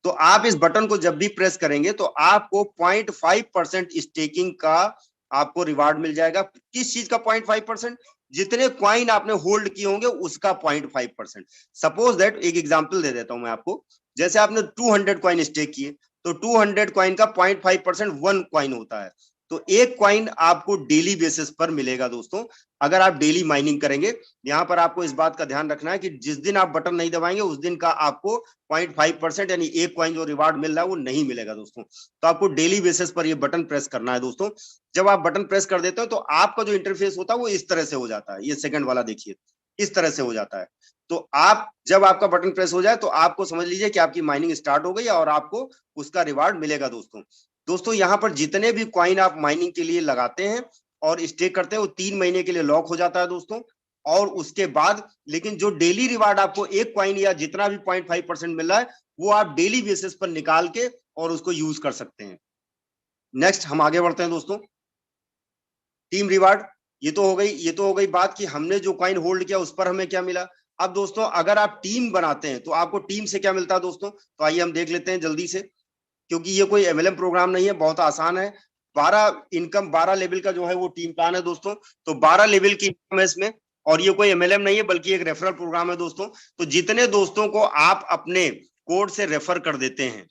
तो आप इस बटन को जब भी प्रेस करेंगे तो आपको 0.5% स्टेकिंग का आपको रिवार्ड मिल जाएगा। किस चीज का 0.5%? जितने कॉइन आपने होल्ड किए होंगे उसका 0.5%। सपोज दैट, एक एग्जांपल दे देता हूं मैं आपको। जैसे आपने 200 कॉइन स्टेक किए, तो 200 कॉइन का 0.5% 1 कॉइन होता है। तो एक कॉइन आपको डेली बेसिस पर मिलेगा दोस्तों, अगर आप डेली माइनिंग करेंगे। यहां पर आपको इस बात का ध्यान रखना है कि जिस दिन आप बटन नहीं दबाएंगे उस दिन का आपको 0.5% यानी एक कॉइन जो रिवार्ड मिल रहा है वो नहीं मिलेगा दोस्तों। तो आपको डेली बेसिस पर ये बटन प्रेस करना है दोस्तों। जब आप बटन प्रेस कर देते हो तो आपका जो इंटरफेस होता है वो इस तरह से हो जाता है। ये सेकंड वाला देखिए, इस तरह से हो जाता है। तो आप जब आपका बटन प्रेस हो जाए तो आपको समझ लीजिए कि आपकी माइनिंग स्टार्ट हो गई और आपको उसका रिवार्ड मिलेगा दोस्तों। दोस्तों यहाँ पर जितने भी कॉइन आप माइनिंग के लिए लगाते हैं और स्टेक करते हैं वो 3 महीने के लिए लॉक हो जाता है दोस्तों। और उसके बाद लेकिन जो डेली रिवार्ड आपको एक कॉइन या जितना भी 0.5% मिल रहा है वो आप डेली बेसिस पर निकाल के और उसको यूज कर सकते हैं। नेक्स्ट हम आगे बढ़ते हैं दोस्तों। टीम रिवार्ड, ये तो हो गई बात कि हमने जो कॉइन होल्ड किया उस पर हमें क्या मिला। अब दोस्तों अगर आप टीम बनाते हैं तो आपको टीम से क्या मिलता है दोस्तों, तो आइए हम देख लेते हैं जल्दी से, क्योंकि ये कोई एमएलएम प्रोग्राम नहीं है, बहुत आसान है। 12 लेवल का जो है वो टीम प्लान है दोस्तों। तो 12 लेवल की इनकम है इसमें, और ये कोई एमएलएम नहीं है बल्कि एक रेफरल प्रोग्राम है दोस्तों। तो जितने दोस्तों को आप अपने कोड से रेफर कर देते हैं,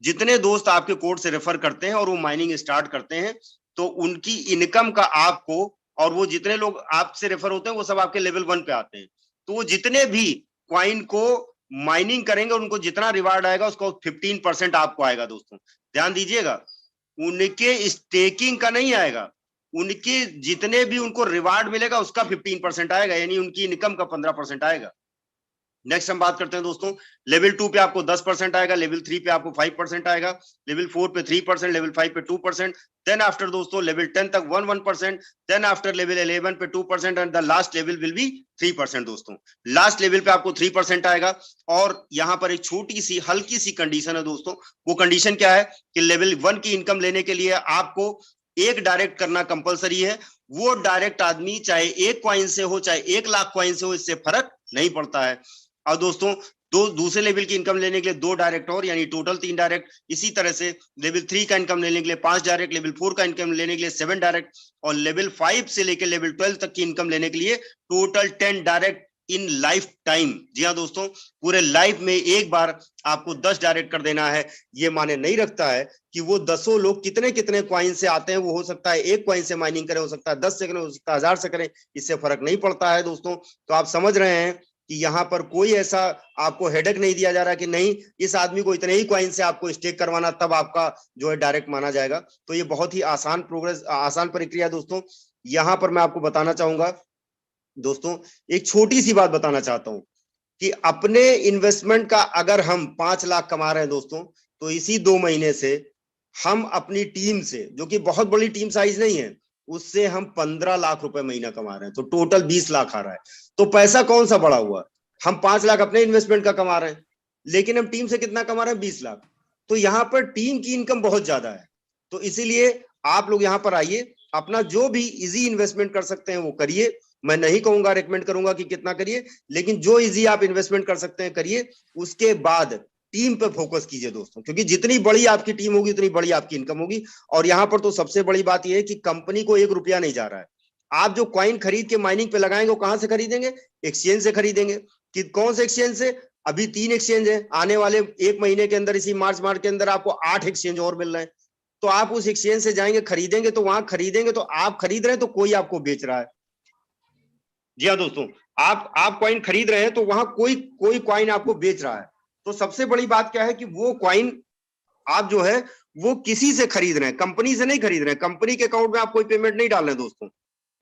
जितने दोस्त आपके कोड से रेफर करते हैं और वो माइनिंग स्टार्ट करते हैं, तो उनकी इनकम का आपको, और वो जितने लोग आपसे रेफर होते हैं वो सब आपके लेवल 1 पे आते हैं, तो वो जितने भी क्वाइन को माइनिंग करेंगे उनको जितना रिवार्ड आएगा उसका 15% आपको आएगा दोस्तों। ध्यान दीजिएगा, उनके स्टेकिंग का नहीं आएगा, उनके जितने भी उनको रिवार्ड मिलेगा उसका 15% आएगा, यानी उनकी इनकम का 15% आएगा। नेक्स्ट हम बात करते हैं दोस्तों, लेवल 2 पे आपको 10% आएगा, लेवल 3 पे आपको 5% आएगा, लेवल 4 पे 3%, लेवल 5 पे 2%, देन आफ्टर दोस्तों लेवल 10 तक 1%, देन आफ्टर लेवल 11 पे 2% and the last level will be 3% दोस्तों। लास्ट लेवल पे आपको 3% आएगा। और यहाँ पर एक छोटी सी हल्की सी कंडीशन है दोस्तों, वो कंडीशन क्या है कि लेवल 1 की इनकम लेने के लिए आपको एक डायरेक्ट करना कंपलसरी है। वो डायरेक्ट आदमी चाहे 1 कॉइन से हो चाहे 1 लाख कॉइन से हो, इससे फर्क नहीं पड़ता है। और दोस्तों दूसरे लेवल की इनकम लेने के लिए 2 डायरेक्ट और यानी टोटल 3 डायरेक्ट, इसी तरह से लेवल 3 का इनकम लेने के लिए 5 डायरेक्ट, लेवल 4 का इनकम लेने के लिए 7 डायरेक्ट, और लेवल 5 से लेकर लेवल 12 तक की इनकम लेने के लिए total 10 direct in life time. जी हाँ दोस्तों, पूरे लाइफ में एक बार आपको 10 डायरेक्ट कर देना है। ये माने नहीं रखता है कि वो 10 लोग कितने कितने क्वाइन से आते हैं, वो हो सकता है 1 क्वाइन से माइनिंग करें, हो सकता है 10 से करें, हो सकता है 1000 से करें, इससे फर्क नहीं पड़ता है दोस्तों। तो आप समझ रहे हैं कि यहाँ पर कोई ऐसा आपको हेडेक नहीं दिया जा रहा कि नहीं इस आदमी को इतने ही क्वाइन से आपको स्टेक करवाना तब आपका जो है डायरेक्ट माना जाएगा। तो ये बहुत ही आसान प्रक्रिया दोस्तों। यहाँ पर मैं आपको बताना चाहूंगा दोस्तों, एक छोटी सी बात बताना चाहता हूं कि अपने इन्वेस्टमेंट का अगर हम 5 लाख कमा रहे हैं दोस्तों, तो इसी 2 महीने से हम अपनी टीम से, जो कि बहुत बड़ी टीम साइज नहीं है, उससे हम 15 लाख रुपए महीना कमा रहे हैं, तो टोटल 20 लाख आ रहा है। तो पैसा कौन सा बड़ा हुआ, हम 5 लाख अपने इन्वेस्टमेंट का कमा रहे हैं, लेकिन हम टीम से कितना कमा रहे हैं, 20 लाख। तो यहाँ पर टीम की इनकम बहुत ज्यादा है। तो इसीलिए आप लोग यहाँ पर आइए, अपना जो भी इजी इन्वेस्टमेंट कर सकते हैं वो करिए। मैं नहीं कहूंगा, रेकमेंड करूंगा कि कितना करिए, लेकिन जो इजी आप इन्वेस्टमेंट कर सकते हैं करिए। उसके बाद टीम पे फोकस कीजिए दोस्तों, क्योंकि जितनी बड़ी आपकी टीम होगी उतनी बड़ी आपकी इनकम होगी। और यहाँ पर तो सबसे बड़ी बात यह है कि कंपनी को 1 रुपया नहीं जा रहा है। आप जो कॉइन खरीद के माइनिंग पे लगाएंगे वो कहां से खरीदेंगे, एक्सचेंज से खरीदेंगे। कि कौन से एक्सचेंज से, अभी 3 एक्सचेंज है, आने वाले 1 महीने के अंदर, इसी मार्च के अंदर आपको 8 एक्सचेंज और मिल रहे हैं। तो आप उस एक्सचेंज से जाएंगे, खरीदेंगे, तो वहां खरीदेंगे तो आप खरीद रहे हैं तो कोई आपको बेच रहा है। जी हाँ दोस्तों, आप कॉइन खरीद रहे हैं तो वहां कोई कॉइन आपको बेच रहा है। तो सबसे बड़ी बात क्या है कि वो कॉइन आप जो है वो किसी से खरीद रहे हैं, कंपनी से नहीं खरीद रहे हैं। कंपनी के अकाउंट में आप कोई पेमेंट नहीं डाल रहे हैं दोस्तों।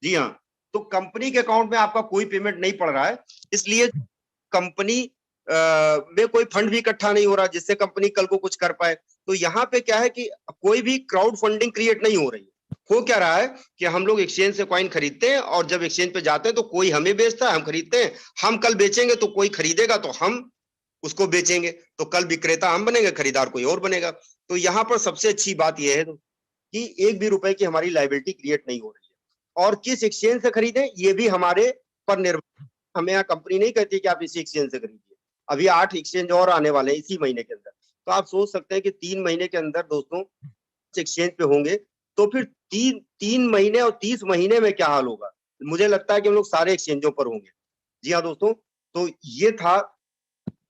जी हाँ, तो कंपनी के अकाउंट में आपका कोई पेमेंट नहीं पड़ रहा है, इसलिए कंपनी में कोई फंड भी इकट्ठा नहीं हो रहा जिससे कंपनी कल को कुछ कर पाए। तो यहाँ पे क्या है कि कोई भी क्राउड फंडिंग क्रिएट नहीं हो रही है। हो क्या रहा है कि हम लोग एक्सचेंज से कॉइन खरीदते हैं और जब एक्सचेंज पे जाते हैं तो कोई हमें बेचता है, हम खरीदते हैं, हम कल बेचेंगे तो कोई खरीदेगा तो हम उसको बेचेंगे, तो कल विक्रेता हम बनेंगे, खरीदार कोई और बनेगा। तो यहाँ पर सबसे अच्छी बात यह है कि 1 भी रुपए की हमारी लायबिलिटी क्रिएट नहीं हो रही है। और किस एक्सचेंज से खरीदें ये भी हमारे पर निर्भर, हमें यहाँ कंपनी नहीं कहती कि आप इसी एक्सचेंज से खरीदिए। अभी 8 एक्सचेंज और आने वाले हैं इसी महीने के अंदर। तो आप सोच सकते हैं कि 3 महीने के अंदर दोस्तों एक्सचेंज पे होंगे, तो फिर 3 महीने और 30 महीने में क्या हाल होगा। मुझे लगता है कि हम लोग सारे एक्सचेंजों पर होंगे। जी हाँ दोस्तों, तो ये था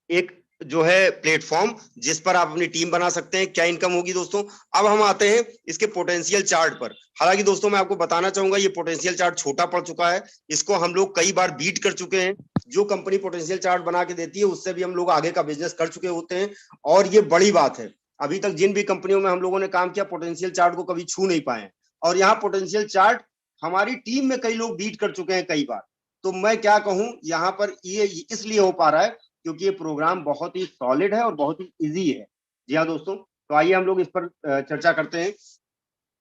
एक जो है प्लेटफॉर्म जिस पर आप अपनी टीम बना सकते हैं। क्या इनकम होगी दोस्तों। अब हम आते हैं इसके पोटेंशियल चार्ट पर। हालांकि दोस्तों मैं आपको बताना चाहूंगा ये पोटेंशियल चार्ट छोटा पड़ चुका है, इसको हम लोग कई बार बीट कर चुके हैं। जो कंपनी पोटेंशियल चार्ट बना के देती है उससे भी हम लोग आगे का बिजनेस कर चुके होते हैं। और ये बड़ी बात है, अभी तक जिन भी कंपनियों में हम लोगों ने काम किया पोटेंशियल चार्ट को कभी छू नहीं पाए। और यहाँ पोटेंशियल चार्ट हमारी टीम में कई लोग बीट कर चुके हैं कई बार। तो मैं क्या कहूँ, यहाँ पर ये इसलिए हो पा रहा है क्योंकि ये प्रोग्राम बहुत ही सॉलिड है और बहुत ही इजी है। जी हाँ दोस्तों, तो आइए हम लोग इस पर चर्चा करते हैं।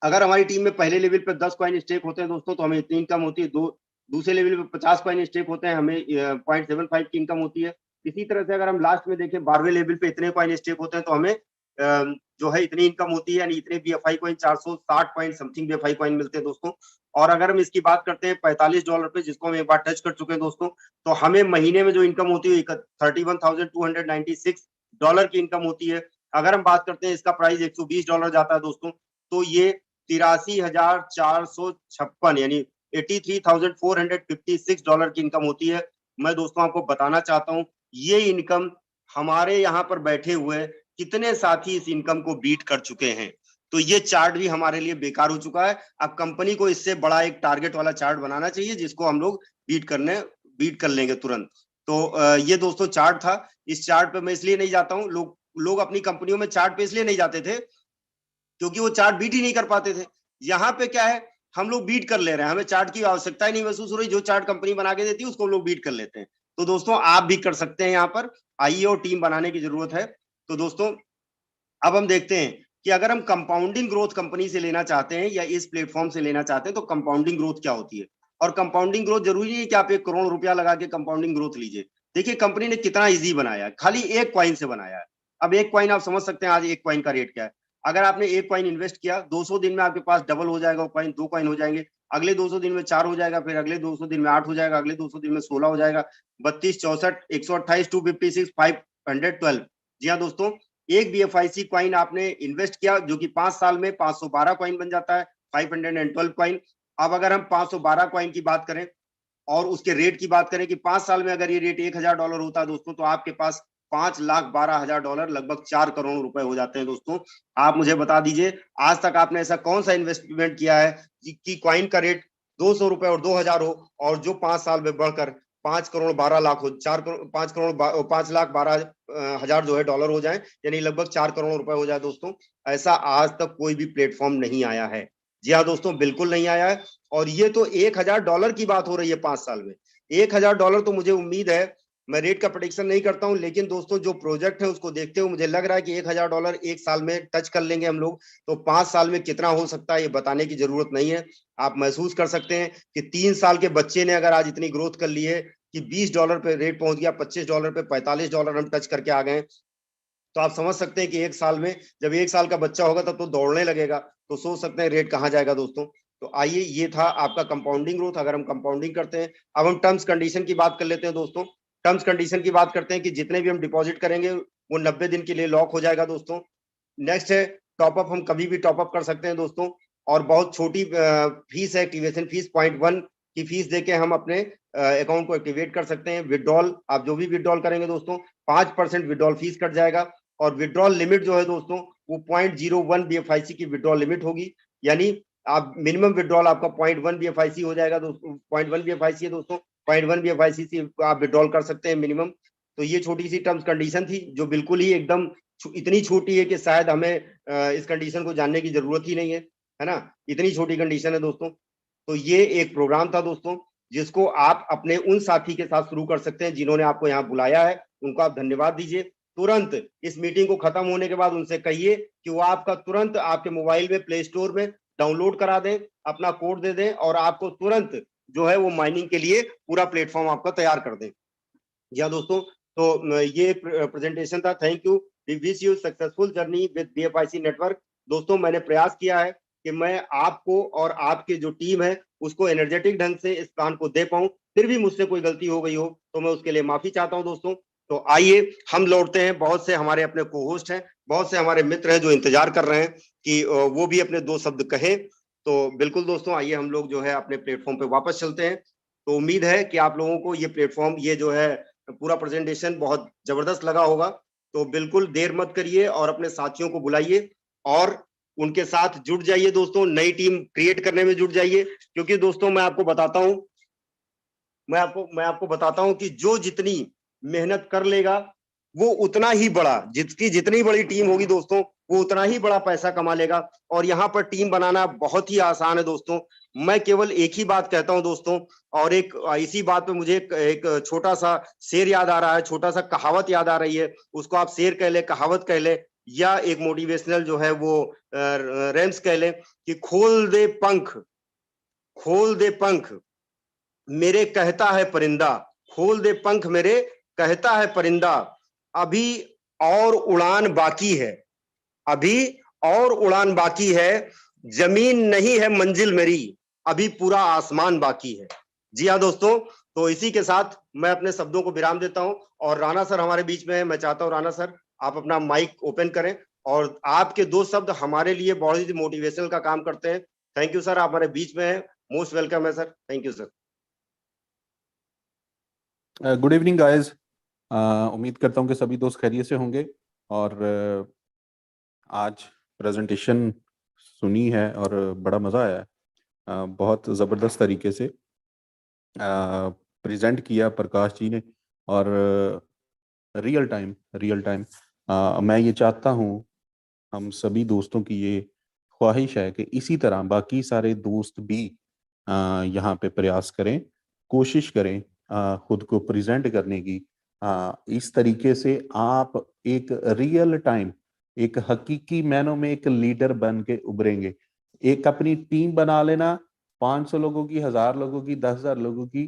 अगर हमारी टीम में पहले लेवल पे 10 कॉइन स्टेक होते हैं दोस्तों तो हमें इतनी इनकम होती है। दूसरे लेवल पे 50 कॉइन स्टेक होते हैं, हमें 0.75 की इनकम होती है। इसी तरह से अगर हम लास्ट में देखें 12वें लेवल पे इतने कॉइन स्टेक होते हैं तो हमें जो है इतनी इनकम होती है, यानी इतने BFI coin 460 point something BFI coin मिलते हैं दोस्तों। और अगर हम इसकी बात करते हैं $45 पे, जिसको हम एक बार टच कर चुके हैं दोस्तों, तो हमें महीने में जो इनकम होती है $31,296 की इनकम होती है। अगर हम बात करते हैं इसका प्राइस $120 जाता है दोस्तों, तो ये 83,456 यानी $83,456 की इनकम होती है। मैं दोस्तों आपको बताना चाहता हूं, ये इनकम हमारे यहाँ पर बैठे हुए कितने साथी इस इनकम को बीट कर चुके हैं। तो ये चार्ट भी हमारे लिए बेकार हो चुका है। अब कंपनी को इससे बड़ा एक टारगेट वाला चार्ट बनाना चाहिए, जिसको हम लोग बीट कर लेंगे तुरंत। तो ये दोस्तों चार्ट था। इस चार्ट पे मैं इसलिए नहीं जाता हूँ, लोग अपनी कंपनियों में चार्ट पे इसलिए नहीं जाते थे क्योंकि वो चार्ट बीट ही नहीं कर पाते थे। यहाँ पे क्या है, हम लोग बीट कर ले रहे हैं, हमें चार्ट की आवश्यकता ही नहीं महसूस हो रही। जो चार्ट कंपनी बना के देती है उसको हम लोग बीट कर लेते हैं। तो दोस्तों आप भी कर सकते हैं, यहाँ पर आइए और टीम बनाने की जरूरत है। तो दोस्तों अब हम देखते हैं कि अगर हम कंपाउंडिंग ग्रोथ कंपनी से लेना चाहते हैं या इस प्लेटफॉर्म से लेना चाहते हैं, तो कंपाउंडिंग ग्रोथ क्या होती है। और कंपाउंडिंग ग्रोथ जरूरी नहीं है कि आप 1 करोड़ रुपया लगा के कंपाउंडिंग ग्रोथ लीजिए। देखिए कंपनी ने कितना इजी बनाया है, खाली एक कॉइन से बनाया है। अब एक कॉइन आप समझ सकते हैं आज एक कॉइन का रेट क्या है। अगर आपने एक कॉइन इन्वेस्ट किया, 200 दिन में आपके पास डबल हो जाएगा कॉइन, 2 कॉइन हो जाएंगे। अगले 200 दिन में 4 हो जाएगा, फिर अगले 200 दिन में 8 हो जाएगा, अगले 200 दिन में 16 हो जाएगा, 32, 64, 128, 256, 512। जी हाँ दोस्तों, एक BFIC कॉइन आपने इन्वेस्ट किया जो कि 5 साल में 512 कॉइन बन जाता है, 512 कॉइन। अब अगर हम 512 कॉइन की बात करें और उसके रेट की बात करें कि 5 साल में अगर ये रेट $1,000 होता है दोस्तों, तो आपके पास $5,12,000 लगभग 4 करोड़ रुपए हो जाते हैं दोस्तों। आप मुझे बता दीजिए, आज तक आपने ऐसा कौन सा इन्वेस्टमेंट किया है कि कॉइन का रेट 200 रुपए और 2,000 हो, और जो 5 साल में बढ़कर 5 करोड़ 12 लाख हो, 5,12,000 जो है डॉलर हो जाए, यानी लगभग 4 करोड़ रुपए हो जाए दोस्तों। ऐसा आज तक कोई भी प्लेटफॉर्म नहीं आया है। जी हाँ दोस्तों, बिल्कुल नहीं आया है। और ये तो $1,000 की बात हो रही है 5 साल में। $1,000 तो मुझे उम्मीद है, मैं रेट का प्रेडिक्शन नहीं करता हूं, लेकिन दोस्तों जो प्रोजेक्ट है उसको देखते हुए मुझे लग रहा है कि $1,000 एक साल में टच कर लेंगे हम लोग। तो 5 साल में कितना हो सकता है ये बताने की जरूरत नहीं है। आप महसूस कर सकते हैं कि 3 साल के बच्चे ने अगर आज इतनी ग्रोथ कर ली है कि $20 पे रेट पहुंच गया, $25 पे $45 हम टच करके आ गए, तो आप समझ सकते हैं कि एक साल में जब 1 साल का बच्चा होगा तब तो दौड़ने लगेगा। तो सोच सकते हैं रेट कहाँ जाएगा दोस्तों। तो आइए, ये था आपका कंपाउंडिंग ग्रोथ। अगर हम कंपाउंडिंग करते हैं, अब हम टर्म्स कंडीशन की बात कर लेते हैं दोस्तों। टर्म्स कंडीशन की बात करते हैं कि जितने भी हम डिपॉजिट करेंगे वो 90 दिन के लिए लॉक हो जाएगा दोस्तों। नेक्स्ट है टॉपअप, हम कभी भी टॉपअप कर सकते हैं दोस्तों, और बहुत छोटी फीस है, एक्टिवेशन फीस 0.1 की फीस देके हम अपने अकाउंट को एक्टिवेट कर सकते हैं। विड्रॉल, आप जो भी विड्रॉल करेंगे दोस्तों 5% विड्रॉल फीस कट जाएगा। और विड्रॉल लिमिट जो है दोस्तों वो 0.01 BFIC की विड्रॉल लिमिट होगी, यानी आप मिनिमम विड्रॉल आपका 0.1 BFIC हो जाएगा दोस्तों। 0.1 BFIC है दोस्तों, 0.1 BFIC से आप विड्रॉल कर सकते हैं मिनिमम। तो ये छोटी सी टर्म्स कंडीशन थी जो बिल्कुल ही एकदम इतनी छोटी है कि शायद हमें इस कंडीशन को जानने की जरूरत ही नहीं है ना, इतनी छोटी कंडीशन है दोस्तों। तो ये एक प्रोग्राम था दोस्तों, जिसको आप अपने उन साथी के साथ शुरू कर सकते हैं जिन्होंने आपको यहाँ बुलाया है, उनको आप धन्यवाद दीजिए। तुरंत इस मीटिंग को खत्म होने के बाद उनसे कहिए कि वो आपका तुरंत आपके मोबाइल में प्ले स्टोर में डाउनलोड करा दें, अपना कोड दे दें, और आपको तुरंत जो है वो माइनिंग के लिए पूरा प्लेटफॉर्म आपका तैयार कर दें। जी हाँ दोस्तों, तो ये प्रेजेंटेशन था। Thank you. We wish you successful journey with BFIC network. दोस्तों मैंने प्रयास किया है कि मैं आपको और आपके जो टीम है उसको एनर्जेटिक ढंग से इस प्लान को दे पाऊं। फिर भी मुझसे कोई गलती हो गई हो तो मैं उसके लिए माफी चाहता हूं दोस्तों। तो आइए हम लौटते हैं। बहुत से हमारे अपने को होस्ट हैं, बहुत से हमारे मित्र हैं जो इंतजार कर रहे हैं कि वो भी अपने 2 शब्द कहें। तो बिल्कुल दोस्तों, आइए हम लोग जो है अपने प्लेटफॉर्म पे वापस चलते हैं। तो उम्मीद है कि आप लोगों को ये प्लेटफॉर्म, ये जो है पूरा प्रेजेंटेशन बहुत जबरदस्त लगा होगा। तो बिल्कुल देर मत करिए और अपने साथियों को बुलाइए और उनके साथ जुट जाइए दोस्तों, नई टीम क्रिएट करने में जुट जाइए। क्योंकि दोस्तों मैं आपको बताता हूं कि जो जितनी मेहनत कर लेगा वो उतना ही बड़ा, जिसकी जितनी बड़ी टीम होगी दोस्तों वो उतना ही बड़ा पैसा कमा लेगा। और यहाँ पर टीम बनाना बहुत ही आसान है दोस्तों। मैं केवल एक ही बात कहता हूं दोस्तों, और एक इसी बात पे मुझे एक छोटा सा शेर याद आ रहा है, छोटा सा कहावत याद आ रही है। उसको आप शेर कह ले, कहावत कह ले, या एक मोटिवेशनल जो है वो रेम्स कह ले कि खोल दे पंख मेरे कहता है परिंदा, खोल दे पंख मेरे कहता है परिंदा, अभी और उड़ान बाकी है, अभी और उड़ान बाकी है, जमीन नहीं है मंजिल मेरी, अभी पूरा आसमान बाकी है। जी हाँ दोस्तों, तो इसी के साथ मैं अपने शब्दों को विराम देता हूं और राणा सर हमारे बीच में है। मैं चाहता हूं राणा सर आप अपना माइक ओपन करें और आपके दो शब्द हमारे लिए बहुत ही मोटिवेशनल का काम करते हैं। थैंक यू सर, आप हमारे बीच में हैं, मोस्ट वेलकम है sir. Thank you sir. Good evening guys. उम्मीद करता हूँ कि सभी दोस्त खैरियत से होंगे और आज प्रेजेंटेशन सुनी है और बड़ा मज़ा आया है। बहुत ज़बरदस्त तरीके से प्रेजेंट किया प्रकाश जी ने और रियल टाइम मैं ये चाहता हूँ, हम सभी दोस्तों की ये ख्वाहिश है कि इसी तरह बाकी सारे दोस्त भी यहाँ पे प्रयास करें, कोशिश करें खुद को प्रेजेंट करने की। इस तरीके से आप एक रियल टाइम, एक हकीकी मैनों में एक लीडर बन के उभरेंगे। एक अपनी टीम बना लेना 500 लोगों की, 1000 लोगों की, 10,000 लोगों की,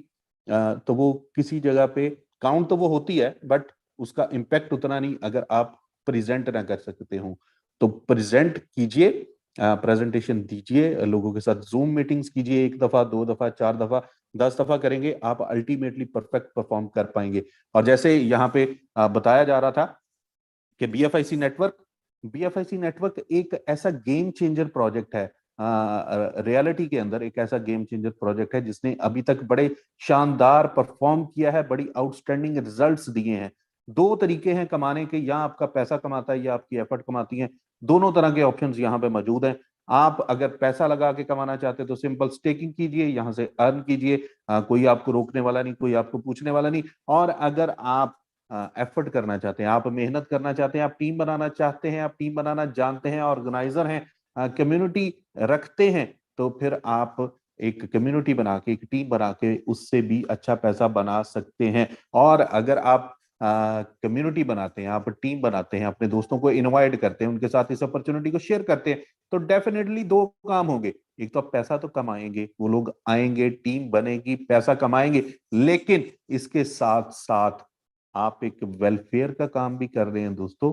तो वो किसी जगह पे काउंट तो वो होती है बट उसका इम्पैक्ट उतना नहीं अगर आप प्रेजेंट ना कर सकते हो। तो प्रेजेंट कीजिए, प्रेजेंटेशन दीजिए, लोगों के साथ जूम मीटिंग्स कीजिए, 1 दफा, 2 दफा, 4 दफा, 10 दफा करेंगे, आप अल्टीमेटली परफेक्ट परफॉर्म कर पाएंगे। और जैसे यहाँ पे बताया जा रहा था कि बीएफआईसी नेटवर्क एक ऐसा गेम चेंजर प्रोजेक्ट है, रियलिटी के अंदर एक ऐसा गेम चेंजर प्रोजेक्ट है जिसने अभी तक बड़े शानदार परफॉर्म किया है, बड़ी आउटस्टैंडिंग रिजल्ट्स दिए हैं। 2 तरीके हैं कमाने के, या आपका पैसा कमाता है या आपकी एफर्ट कमाती है। दोनों तरह के ऑप्शंस यहाँ पे मौजूद हैं। आप अगर पैसा लगा के कमाना चाहते हैं तो सिंपल स्टेकिंग कीजिए, यहाँ से अर्न कीजिए, कोई आपको रोकने वाला नहीं, कोई आपको पूछने वाला नहीं। और अगर आप एफर्ट करना चाहते हैं, आप मेहनत करना चाहते हैं, आप टीम बनाना चाहते हैं, आप टीम बनाना जानते हैं, ऑर्गेनाइजर हैं, कम्युनिटी रखते हैं, तो फिर आप एक कम्युनिटी बना के, एक टीम बना के उससे भी अच्छा पैसा बना सकते हैं। और अगर आप कम्युनिटी बनाते हैं, आप टीम बनाते हैं, अपने दोस्तों को इनवाइट करते हैं, उनके साथ इस अपॉर्चुनिटी को शेयर करते हैं, तो डेफिनेटली 2 काम होंगे। एक तो आप पैसा तो कमाएंगे, वो लोग आएंगे, टीम बनेगी, पैसा कमाएंगे, लेकिन इसके साथ साथ आप एक वेलफेयर का काम भी कर रहे हैं दोस्तों।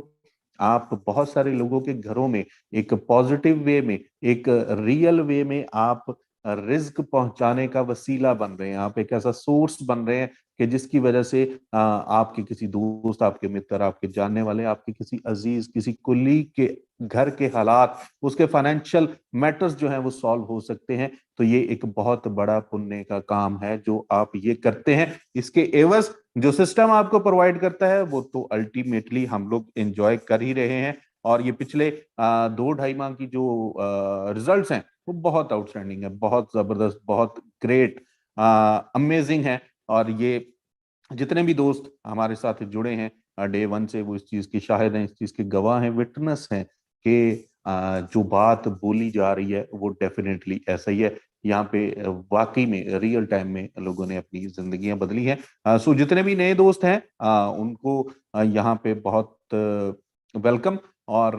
आप बहुत सारे लोगों के घरों में एक पॉजिटिव वे में, एक रियल वे में आप रिज्क पहुंचाने का वसीला बन रहे हैं। आप एक ऐसा सोर्स बन रहे हैं कि जिसकी वजह से आपके किसी दोस्त, आपके मित्र, आपके जानने वाले, आपके किसी अजीज, किसी कुलीग के घर के हालात, उसके फाइनेंशियल मैटर्स जो हैं वो सॉल्व हो सकते हैं। तो ये एक बहुत बड़ा पुण्य का काम है जो आप ये करते हैं। इसके एवज जो सिस्टम आपको प्रोवाइड करता है वो तो अल्टीमेटली हम लोग एंजॉय कर ही रहे हैं। और ये पिछले 2-2.5 माह की जो रिजल्ट्स हैं वो बहुत आउटस्टैंडिंग है, बहुत जबरदस्त, बहुत ग्रेट, अमेजिंग है। और ये जितने भी दोस्त हमारे साथ जुड़े हैं डे 1 से, वो इस चीज की शाहिद हैं, इस चीज के गवाह हैं, विटनेस हैं कि जो बात बोली जा रही है वो डेफिनेटली ऐसा ही है। यहाँ पे वाकई में रियल टाइम में लोगों ने अपनी जिंदगियां बदली हैं। सो जितने भी नए दोस्त हैं उनको यहाँ पे बहुत वेलकम, और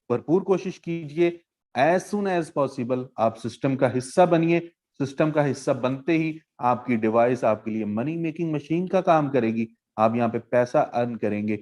भरपूर कोशिश कीजिए एज सुन एज पॉसिबल आप सिस्टम का हिस्सा बनिए। सिस्टम का हिस्सा बनते ही आपकी डिवाइस आपके लिए मनी मेकिंग मशीन का काम करेगी। आप यहाँ पे पैसा अर्न करेंगे,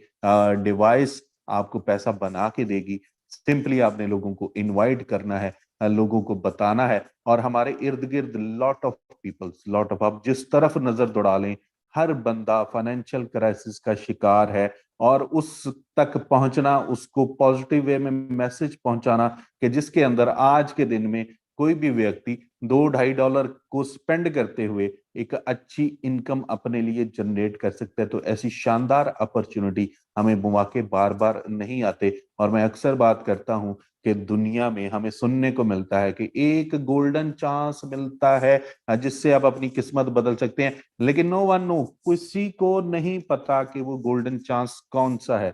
डिवाइस आपको पैसा बना के देगी। सिंपली आपने लोगों को इनवाइट करना है, लोगों को बताना है। और हमारे इर्द गिर्द lot of peoples, lot of, आप जिस तरफ नजर दौड़ा लें हर बंदा फाइनेंशियल क्राइसिस का शिकार है। और उस तक पहुंचना, उसको पॉजिटिव वे में मैसेज पहुंचाना कि जिसके अंदर आज के दिन में कोई भी व्यक्ति $2-2.5 को स्पेंड करते हुए एक अच्छी इनकम अपने लिए जनरेट कर सकता है। तो ऐसी शानदार अपॉर्चुनिटी हमें मौके बार बार नहीं आते। और मैं अक्सर बात करता हूं कि दुनिया में हमें सुनने को मिलता है कि एक गोल्डन चांस मिलता है जिससे आप अपनी किस्मत बदल सकते हैं, लेकिन नो वन नो, किसी को नहीं पता कि वो गोल्डन चांस कौन सा है।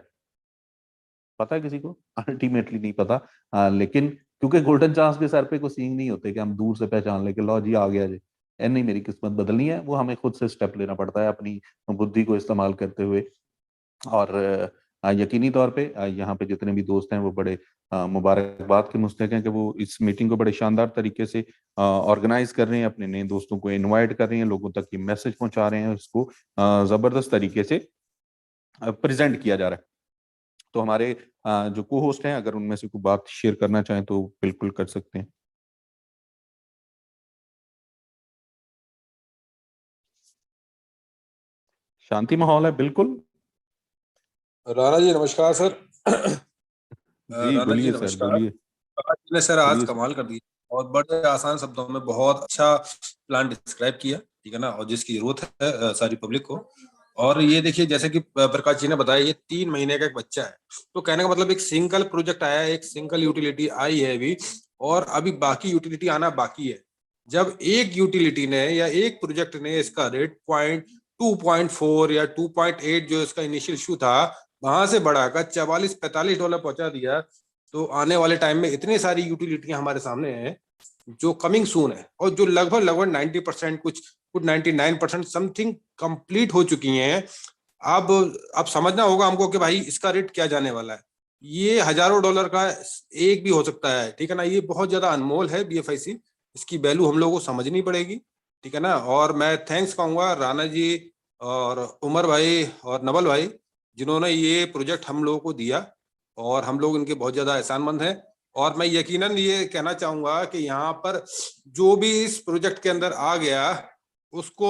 पता है किसी को? अल्टीमेटली नहीं पता। लेकिन क्योंकि गोल्डन चांस के सर पे कोई सींग नहीं होते कि हम दूर से पहचान ले कि लो जी आ गया जी, नहीं मेरी किस्मत बदलनी है, वो हमें खुद से स्टेप लेना पड़ता है अपनी बुद्धि को इस्तेमाल करते हुए। और यकीनी तौर पे यहाँ पे जितने भी दोस्त हैं वो बड़े मुबारकबाद के मुस्तहिक हैं कि वो इस मीटिंग को बड़े शानदार तरीके से ऑर्गेनाइज कर रहे हैं, अपने नए दोस्तों को इनवाइट कर रहे हैं, लोगों तक ये मैसेज पहुंचा रहे हैं, उसको जबरदस्त तरीके से प्रेजेंट किया जा रहा है। तो हमारे जो को होस्ट हैं, अगर उनमें से कोई बात शेयर करना चाहें तो बिल्कुल कर सकते हैं। शांति माहौल है बिल्कुल। राणा जी नमस्कार सर। जी राणा जी बोलिए सर, नमस्कार। बोलिए आपने सर आज बोलिए सर। कमाल कर दिया, और बड़े आसान शब्दों में बहुत अच्छा प्लान डिस्क्राइब किया, ठीक है ना, और जिसकी जरूरत है सारी पब्लिक को। और ये देखिए जैसे कि प्रकाश जी ने बताया, ये 3 महीने का एक बच्चा है, तो कहने का मतलब एक सिंगल प्रोजेक्ट आया है, एक सिंगल यूटिलिटी आई है अभी, और अभी बाकी यूटिलिटी आना बाकी है। जब एक यूटिलिटी ने या एक प्रोजेक्ट ने इसका रेट 2.4 या 2.8 जो इसका इनिशियल इशू था, वहां से बढ़ाकर $44-45 पहुंचा दिया, तो आने वाले टाइम में इतनी सारी यूटिलिटियां हमारे सामने हैं जो कमिंग सून है, और जो लगभग 90%, कुछ 99% समथिंग कंप्लीट हो चुकी हैं। अब समझना होगा हमको कि भाई इसका रेट क्या जाने वाला है। ये हजारों डॉलर का एक भी हो सकता है, ठीक है ना। ये बहुत ज्यादा अनमोल है BFIC, इसकी वैल्यू हम लोगों को समझनी पड़ेगी, ठीक है ना। और मैं थैंक्स कहूंगा राणा जी और उमर भाई और नवल भाई, जिन्होंने ये प्रोजेक्ट हम लोगों को दिया, और हम लोग इनके बहुत ज्यादा एहसानमंद हैं। और मैं यकीनन ये कहना चाहूंगा कि यहाँ पर जो भी इस प्रोजेक्ट के अंदर आ गया, उसको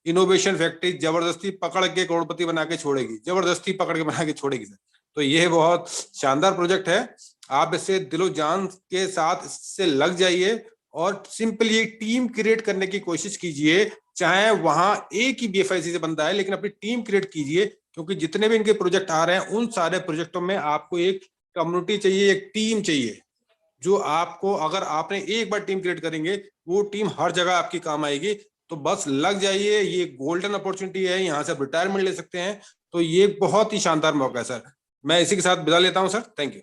इनोवेशन फैक्ट्री जबरदस्ती पकड़ के करोड़पति बना के छोड़ेगी, जबरदस्ती पकड़ के बना के छोड़ेगी सर। तो ये बहुत शानदार प्रोजेक्ट है, आप इसे दिलो जान के साथ इससे लग जाइए, और सिंपली टीम क्रिएट करने की कोशिश कीजिए। चाहे वहां एक ही BFIC से बंदा है, लेकिन अपनी टीम क्रिएट कीजिए, क्योंकि जितने भी इनके प्रोजेक्ट आ रहे हैं उन सारे प्रोजेक्टों में आपको एक कम्युनिटी चाहिए, एक टीम चाहिए, जो आपको, अगर आपने एक बार टीम क्रिएट करेंगे, वो टीम हर जगह आपकी काम आएगी। तो बस लग जाइए, ये गोल्डन अपॉर्चुनिटी है, यहाँ से आप रिटायरमेंट ले सकते हैं। तो ये बहुत ही शानदार मौका है सर। मैं इसी के साथ विदा लेता हूँ sir, thank you.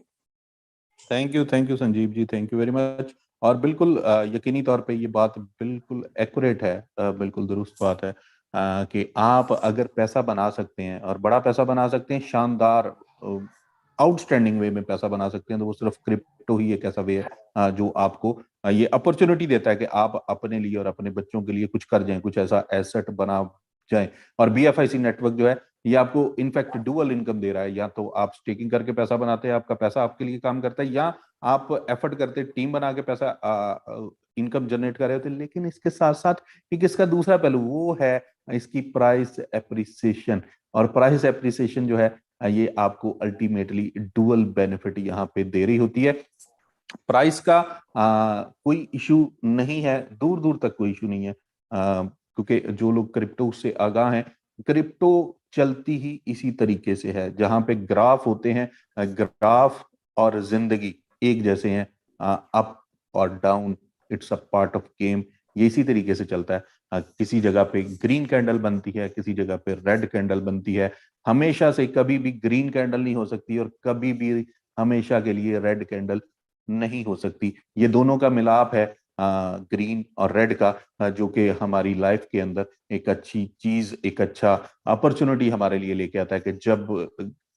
Thank you Sanjeev ji, thank you very much. और बिल्कुल यकीनी तौर पे ये बात बिल्कुल एक्यूरेट है, बिल्कुल दुरुस्त बात है कि आप अगर पैसा बना सकते हैं और बड़ा पैसा बना सकते हैं, शानदार आउटस्टैंडिंग वे में पैसा बना सकते हैं, तो वो सिर्फ क्रिप्टो ही एक ऐसा वे है जो आपको ये अपॉर्चुनिटी देता है कि आप अपने लिए और अपने बच्चों के लिए कुछ कर जाएं, कुछ ऐसा एसेट बना जाए। और BFIC नेटवर्क जो है ये आपको इनफैक्ट डुअल इनकम दे रहा है, या तो आप स्टेकिंग करके पैसा बनाते हैं, आपका पैसा आपके लिए काम करता है, या आप एफर्ट करते टीम बना के पैसा इनकम जनरेट कर रहे होते। लेकिन इसके साथ साथ एक इसका दूसरा पहलू वो है इसकी प्राइस एप्रिसिएशन। और प्राइस एप्रिसिएशन जो है ये आपको अल्टीमेटली डुअल बेनिफिट यहाँ पे दे रही होती है। प्राइस का कोई इशू नहीं है, दूर दूर तक कोई इशू नहीं है, क्योंकि जो लोग क्रिप्टो से आगाह हैं, क्रिप्टो चलती ही इसी तरीके से है, जहां पे ग्राफ होते हैं, ग्राफ और जिंदगी एक जैसे हैं, अप और down, it's a part of game. ये इसी तरीके से चलता है, किसी जगह पे ग्रीन कैंडल बनती है, किसी जगह पे रेड कैंडल बनती है। हमेशा से कभी भी ग्रीन कैंडल नहीं हो सकती, और कभी भी हमेशा के लिए रेड कैंडल नहीं हो सकती। ये दोनों का मिलाप है, ग्रीन और रेड का, जो कि हमारी लाइफ के अंदर एक अच्छी चीज, एक अच्छा अपॉर्चुनिटी हमारे लिए लेके आता है कि जब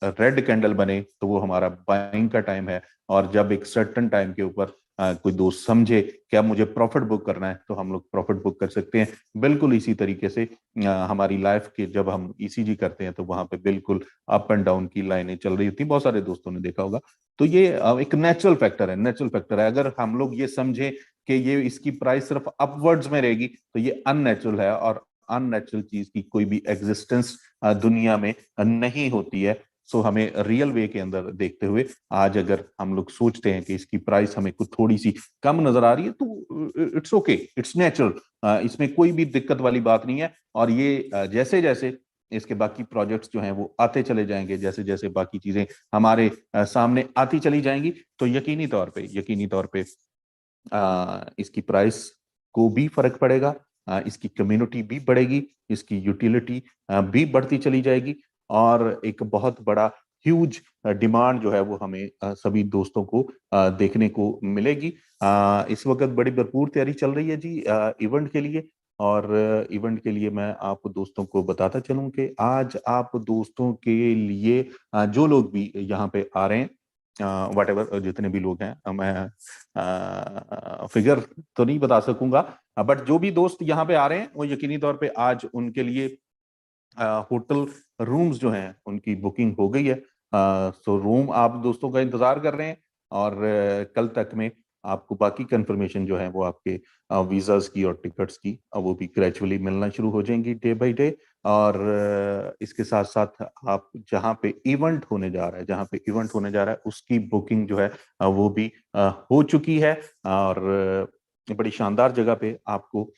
रेड कैंडल बने तो वो हमारा बाइंग का टाइम है, और जब एक सर्टेन टाइम के ऊपर कोई दोस्त समझे कि अब मुझे प्रॉफिट बुक करना है, तो हम लोग प्रॉफिट बुक कर सकते हैं। बिल्कुल इसी तरीके से हमारी लाइफ के जब हम ECG करते हैं तो वहां पे बिल्कुल अप एंड डाउन की लाइनें चल रही होती, बहुत सारे दोस्तों ने देखा होगा। तो ये एक नेचुरल फैक्टर है, नेचुरल फैक्टर है। अगर हम लोग ये समझे कि ये इसकी प्राइस सिर्फ अपवर्ड्स में रहेगी, तो ये अननेचुरल है, और अननेचुरल चीज की कोई भी एग्जिस्टेंस दुनिया में नहीं होती है। सो हमें रियल वे के अंदर देखते हुए आज अगर हम लोग सोचते हैं कि इसकी प्राइस हमें कुछ थोड़ी सी कम नजर आ रही है, तो इट्स ओके, इट्स नेचुरल, इसमें कोई भी दिक्कत वाली बात नहीं है। और ये जैसे जैसे इसके बाकी प्रोजेक्ट्स जो हैं वो आते चले जाएंगे, जैसे जैसे बाकी चीजें हमारे सामने आती चली जाएंगी, तो यकीनी तौर पे इसकी प्राइस को भी फर्क पड़ेगा, इसकी कम्युनिटी भी बढ़ेगी, इसकी यूटिलिटी भी बढ़ती चली जाएगी, और एक बहुत बड़ा ह्यूज डिमांड जो है वो हमें सभी दोस्तों को देखने को मिलेगी। इस वक्त बड़ी भरपूर तैयारी चल रही है जी इवेंट के लिए। और इवेंट के लिए मैं आप दोस्तों को बताता चलूं कि आज आप दोस्तों के लिए जो लोग भी यहाँ पे आ रहे हैं, वट एवर जितने भी लोग हैं, मैं फिगर तो नहीं बता सकूंगा, बट जो भी दोस्त यहाँ पे आ रहे हैं वो यकीनी तौर पे आज उनके लिए होटल रूम्स जो हैं उनकी बुकिंग हो गई है। सो रूम आप दोस्तों का इंतजार कर रहे हैं, और कल तक में आपको बाकी कंफर्मेशन जो है वो आपके वीजास की और टिकट्स की वो भी ग्रेजुअली मिलना शुरू हो जाएंगी डे बाय डे। और इसके साथ साथ आप जहाँ पे इवेंट होने जा रहा है, जहाँ पे इवेंट होने जा रहा है उसकी बुकिंग जो है वो भी हो चुकी है, और बड़ी शानदार जगह पे आपको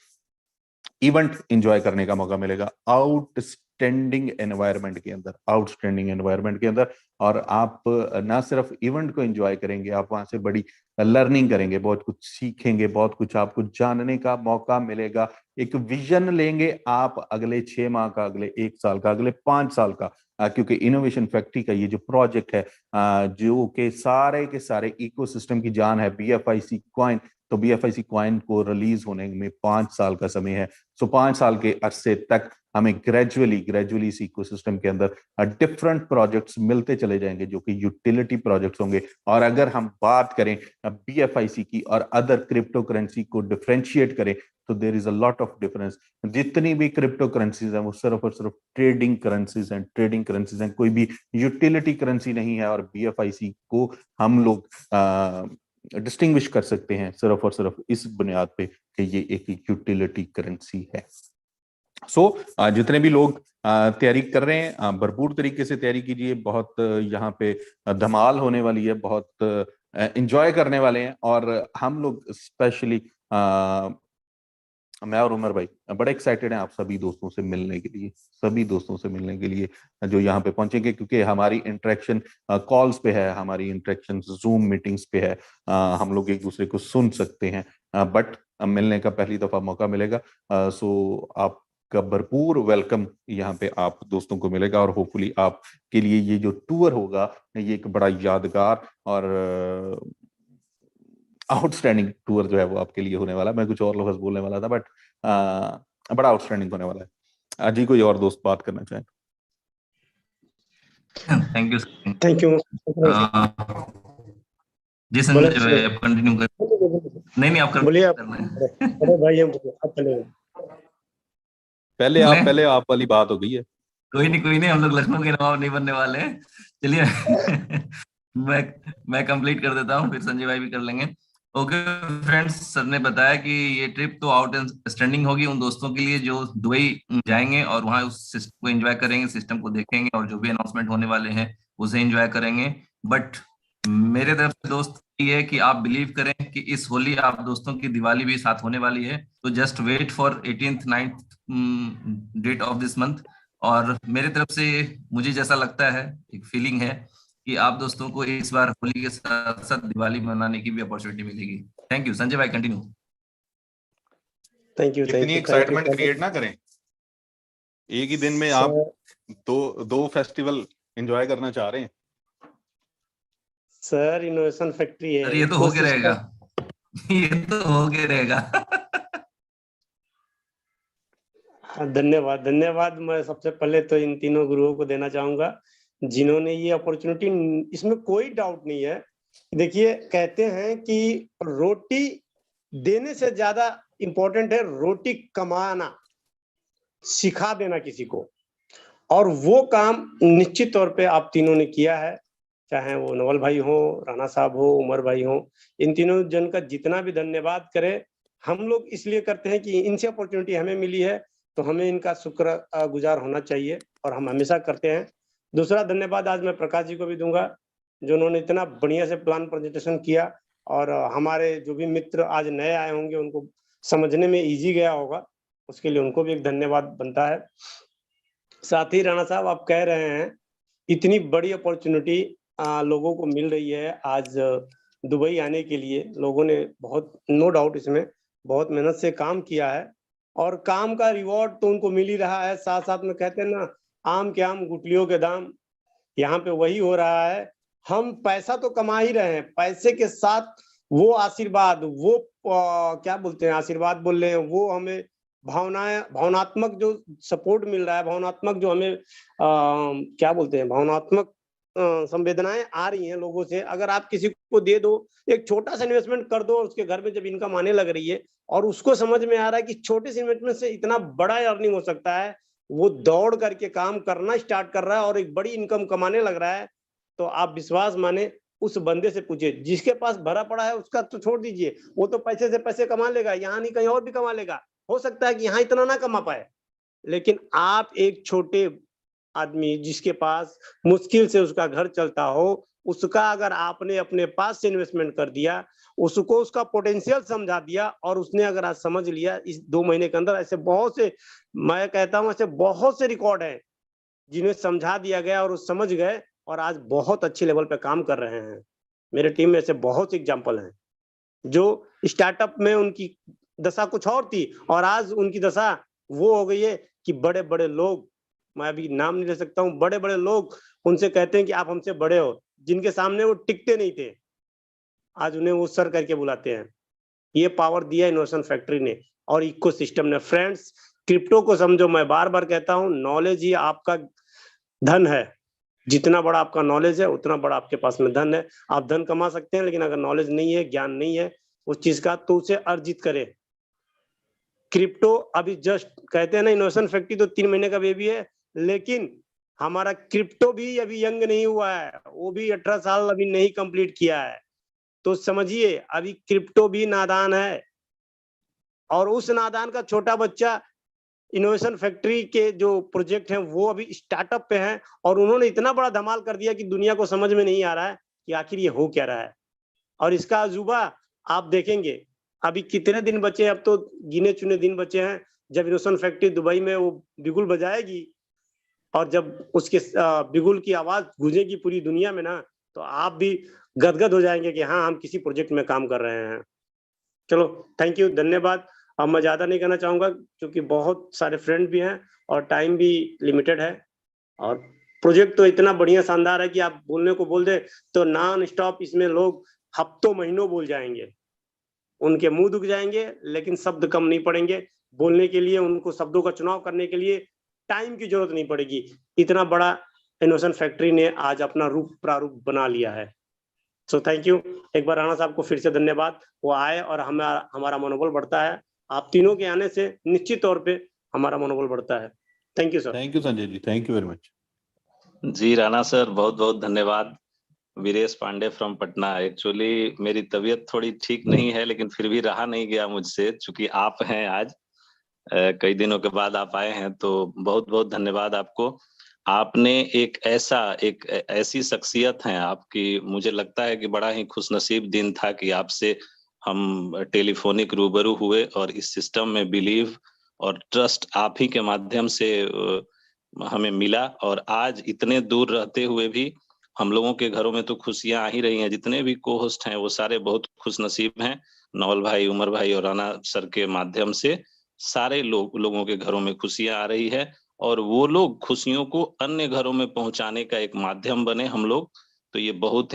इवेंट एंजॉय करने का मौका मिलेगा, आउटस्टैंडिंग एनवायरनमेंट के अंदर, आउटस्टैंडिंग एनवायरनमेंट के अंदर। और आप ना सिर्फ इवेंट को एंजॉय करेंगे, आप वहां से बड़ी लर्निंग करेंगे, बहुत कुछ सीखेंगे, बहुत कुछ आपको जानने का मौका मिलेगा, एक विजन लेंगे आप अगले 6 माह का, अगले 1 साल का, अगले 5 साल का। क्योंकि इनोवेशन फैक्ट्री का ये जो प्रोजेक्ट है, जो के सारे इकोसिस्टम की जान है, बीएफआईसी क्वाइन, तो बीएफआईसी क्वाइन को रिलीज होने में 5 साल का समय है। सो 5 साल के अरसे तक हमें ग्रेजुअली इस इकोसिस्टम के अंदर डिफरेंट प्रोजेक्ट्स मिलते चले जाएंगे, जो कि यूटिलिटी प्रोजेक्ट्स होंगे। और अगर हम बात करें बीएफआईसी की और अदर क्रिप्टो करेंसी को डिफरेंशिएट करें, तो there is a lot of difference. जितनी भी क्रिप्टो करेंसीज हैं वो सिर्फ और सिर्फ ट्रेडिंग करेंसीज हैं, कोई भी यूटिलिटी करेंसी नहीं है। और बीएफआईसी को हम लोग डिस्टिंग्विश कर सकते हैं सिर्फ और सिर्फ इस बुनियाद पे कि ये एक यूटिलिटी करेंसी है। जितने भी लोग तैयारी कर रहे हैं, भरपूर तरीके से तैयारी कीजिए। बहुत यहाँ पे धमाल होने वाली है, बहुत एंजॉय करने वाले हैं। और हम लोग स्पेशली मैं और उमर भाई बड़े एक्साइटेड हैं आप सभी दोस्तों से मिलने के लिए, जो यहाँ पे पहुंचेंगे, क्योंकि हमारी इंटरेक्शन कॉल्स पे है, हमारी इंटरेक्शन जूम मीटिंग्स पे है। हम लोग एक दूसरे को सुन सकते हैं, बट मिलने का पहली दफा मौका मिलेगा। सो आपका भरपूर वेलकम यहाँ पे आप दोस्तों को मिलेगा। और होपफुली आपके लिए ये जो टूर होगा ये एक बड़ा यादगार और आउटस्टैंडिंग टूर जो है वो आपके लिए होने वाला है। मैं कुछ और लफ्ज़ बोलने वाला था, बट बड़ा आउटस्टैंडिंग होने वाला है। आज ही कोई और दोस्त बात करना चाहे? Thank you. जी संजय भाई, आप कंटिन्यू कर। नहीं आप कर, बोलिए। करना है। अरे भाई हम आप पहले आप वाली बात हो गई है। कोई नहीं, हम लोग लखनऊ के नवाब नहीं बनने वाले हैं। चलिए मैं कंप्लीट कर देता हूँ, फिर संजय भाई भी कर लेंगे। ओके फ्रेंड्स, सर ने बताया कि ये ट्रिप तो आउट स्टैंडिंग होगी उन दोस्तों के लिए जो दुबई जाएंगे और वहां उस सिस्टम को एंजॉय करेंगे, सिस्टम को देखेंगे और जो भी अनाउंसमेंट होने वाले हैं उसे एंजॉय करेंगे। बट मेरे तरफ से दोस्त ये है कि आप बिलीव करें कि इस होली आप दोस्तों की दिवाली भी साथ होने वाली है। तो just wait for 18th 9th date of this month. और मेरे तरफ से मुझे जैसा लगता है, एक फीलिंग है कि आप दोस्तों को इस बार होली के साथ साथ दिवाली मनाने की भी अपॉर्चुनिटी मिलेगी। Thank you. Sanjay bhai continue. Thank you. इतनी एक्साइटमेंट क्रिएट ना करें, एक ही दिन में आप दो फेस्टिवल एंजॉय करना चाह रहे हैं। सर इनोवेशन फैक्ट्री है, ये तो हो के रहेगा, ये तो हो के रहेगा। धन्यवाद। मैं सबसे पहले तो इन तीनों गुरुओं को देना चाहूंगा जिन्होंने ये अपॉर्चुनिटी, इसमें कोई डाउट नहीं है। देखिए कहते हैं कि रोटी देने से ज्यादा इंपॉर्टेंट है रोटी कमाना, सिखा देना किसी को। और वो काम निश्चित तौर पे आप तीनों ने किया है, चाहे वो नवल भाई हो, राणा साहब हो, उमर भाई हो। इन तीनों जन का जितना भी धन्यवाद करे, हम लोग इसलिए करते हैं कि इनसे अपॉर्चुनिटी हमें मिली है, तो हमें इनका शुक्र गुजार होना चाहिए और हम हमेशा करते हैं। दूसरा धन्यवाद आज मैं प्रकाश जी को भी दूंगा, जो उन्होंने इतना बढ़िया से प्लान प्रेजेंटेशन किया और हमारे जो भी मित्र आज नए आए होंगे उनको समझने में इजी गया होगा, उसके लिए उनको भी एक धन्यवाद बनता है। साथ ही राणा साहब आप कह रहे हैं इतनी बड़ी अपॉर्चुनिटी लोगों को मिल रही है आज दुबई आने के लिए। लोगों ने बहुत, नो डाउट, इसमें बहुत मेहनत से काम किया है और काम का रिवॉर्ड तो उनको मिल ही रहा है। साथ साथ में कहते हैं ना, आम के आम गुठलियों के दाम, यहाँ पे वही हो रहा है। हम पैसा तो कमा ही रहे हैं, पैसे के साथ वो आशीर्वाद, वो क्या बोलते हैं, आशीर्वाद बोल रहे हैं, वो हमें भावनात्मक जो सपोर्ट मिल रहा है, भावनात्मक जो हमें क्या बोलते हैं, भावनात्मक संवेदनाएं आ रही हैं लोगों से। अगर आप किसी को दे दो, एक छोटा सा इन्वेस्टमेंट कर दो, उसके घर में जब इनकम आने लग रही है और उसको समझ में आ रहा है कि छोटे से इन्वेस्टमेंट से इतना बड़ा अर्निंग हो सकता है, वो दौड़ करके काम करना स्टार्ट कर रहा है और एक बड़ी इनकम कमाने लग रहा है। तो आप विश्वास माने उस बंदे से पूछिए, जिसके पास भरा पड़ा है उसका तो छोड़ दीजिए, वो तो पैसे से पैसे कमा लेगा, यहाँ नहीं कहीं और भी कमा लेगा। हो सकता है कि यहाँ इतना ना कमा पाए, लेकिन आप एक छोटे आदमी जिसके पास मुश्किल से उसका घर चलता हो, उसका अगर आपने अपने पास से इन्वेस्टमेंट कर दिया, उसको उसका पोटेंशियल समझा दिया और उसने अगर आज समझ लिया, इस 2 महीने के अंदर ऐसे बहुत से, मैं कहता हूँ ऐसे बहुत से रिकॉर्ड हैं, जिन्हें समझा दिया गया और वो समझ गए और आज बहुत अच्छे लेवल पे काम कर रहे हैं। मेरे टीम में ऐसे बहुत से एग्जाम्पल हैं, जो स्टार्टअप में उनकी दशा कुछ और थी और आज उनकी दशा वो हो गई है कि बड़े-बड़े लोग, मैं अभी नाम नहीं ले सकता हूँ, बड़े-बड़े लोग उनसे कहते हैं कि आप हमसे बड़े हो, जिनके सामने वो टिकते नहीं थे, आज उन्हें वो सर करके बुलाते हैं। ये पावर दिया इनोवेशन फैक्ट्री ने और इकोसिस्टम ने। फ्रेंड्स, क्रिप्टो को समझो, मैं बार-बार कहता हूँ, नॉलेज ही आपका धन है। जितना बड़ा आपका नॉलेज है, उतना बड़ा आपके पास में धन है। आप धन कमा सकते हैं, लेकिन अगर नॉलेज नहीं है, ज्ञान नहीं है उस चीज का, तो उसे अर्जित करें। क्रिप्टो अभी जस्ट कहते हैं ना, इनोवेशन फैक्ट्री तो 3 महीने का बेबी है, लेकिन हमारा क्रिप्टो भी अभी यंग नहीं हुआ है, वो भी 18 साल अभी नहीं कंप्लीट किया है। तो समझिए, अभी क्रिप्टो भी नादान है और उस नादान का छोटा बच्चा इनोवेशन फैक्ट्री के जो प्रोजेक्ट हैं वो अभी स्टार्टअप पे हैं और उन्होंने इतना बड़ा धमाल कर दिया कि दुनिया को समझ में नहीं आ रहा है कि आखिर ये हो क्या रहा है। और इसका अजूबा आप देखेंगे, अभी कितने दिन बचे हैं, अब तो गिने चुने दिन बचे हैं, जब इनोवेशन फैक्ट्री दुबई में वो बिगुल बजाएगी और जब उसके बिगुल की आवाज गूंजेगी पूरी दुनिया में ना, तो आप भी गदगद हो जाएंगे कि हाँ, हम किसी प्रोजेक्ट में काम कर रहे हैं। चलो, थैंक यू, धन्यवाद। अब मैं ज्यादा नहीं कहना चाहूंगा क्योंकि बहुत सारे फ्रेंड भी हैं और टाइम भी लिमिटेड है और प्रोजेक्ट तो इतना बढ़िया शानदार है कि आप बोलने को बोल दे तो नॉन स्टॉप इसमें लोग हफ्तों महीनों बोल जाएंगे, उनके मुंह दुख जाएंगे, लेकिन शब्द कम नहीं पड़ेंगे। बोलने के लिए, उनको शब्दों का चुनाव करने के लिए टाइम की जरूरत नहीं पड़ेगी। इतना बड़ा इनोवेशन फैक्ट्री ने आज अपना रूप प्रारूप बना लिया है। सो थैंक यू एक बार राणा साहब को फिर से धन्यवाद, वो आए और हमारा मनोबल बढ़ता है। आप तीनों के आने से निश्चित तौर पे हमारा मनोबल बढ़ता है। Thank you sir. Thank you Sanjay ji, thank you very much. जी राणा सर, बहुत बहुत धन्यवाद। वीरेश पांडे फ्रॉम पटना। एक्चुअली मेरी तबीयत थोड़ी ठीक नहीं है, लेकिन फिर भी रहा नहीं गया मुझसे, चूंकि आप हैं आज, कई दिनों के बाद आप आए हैं, तो बहुत बहुत धन्यवाद आपको। आपने एक ऐसी शख्सियत हैं आपकी, मुझे लगता है कि बड़ा ही खुशनसीब दिन था कि आपसे हम टेलीफोनिक रूबरू हुए और इस सिस्टम में बिलीव और ट्रस्ट आप ही के माध्यम से हमें मिला। और आज इतने दूर रहते हुए भी हम लोगों के घरों में तो खुशियां आ ही रही हैं। जितने भी को होस्ट हैं वो सारे बहुत खुशनसीब हैं। नवल भाई, उमर भाई और राणा सर के माध्यम से सारे लोगों के घरों में खुशियां आ रही है और वो लोग खुशियों को अन्य घरों में पहुंचाने का एक माध्यम बने हम लोग। तो ये बहुत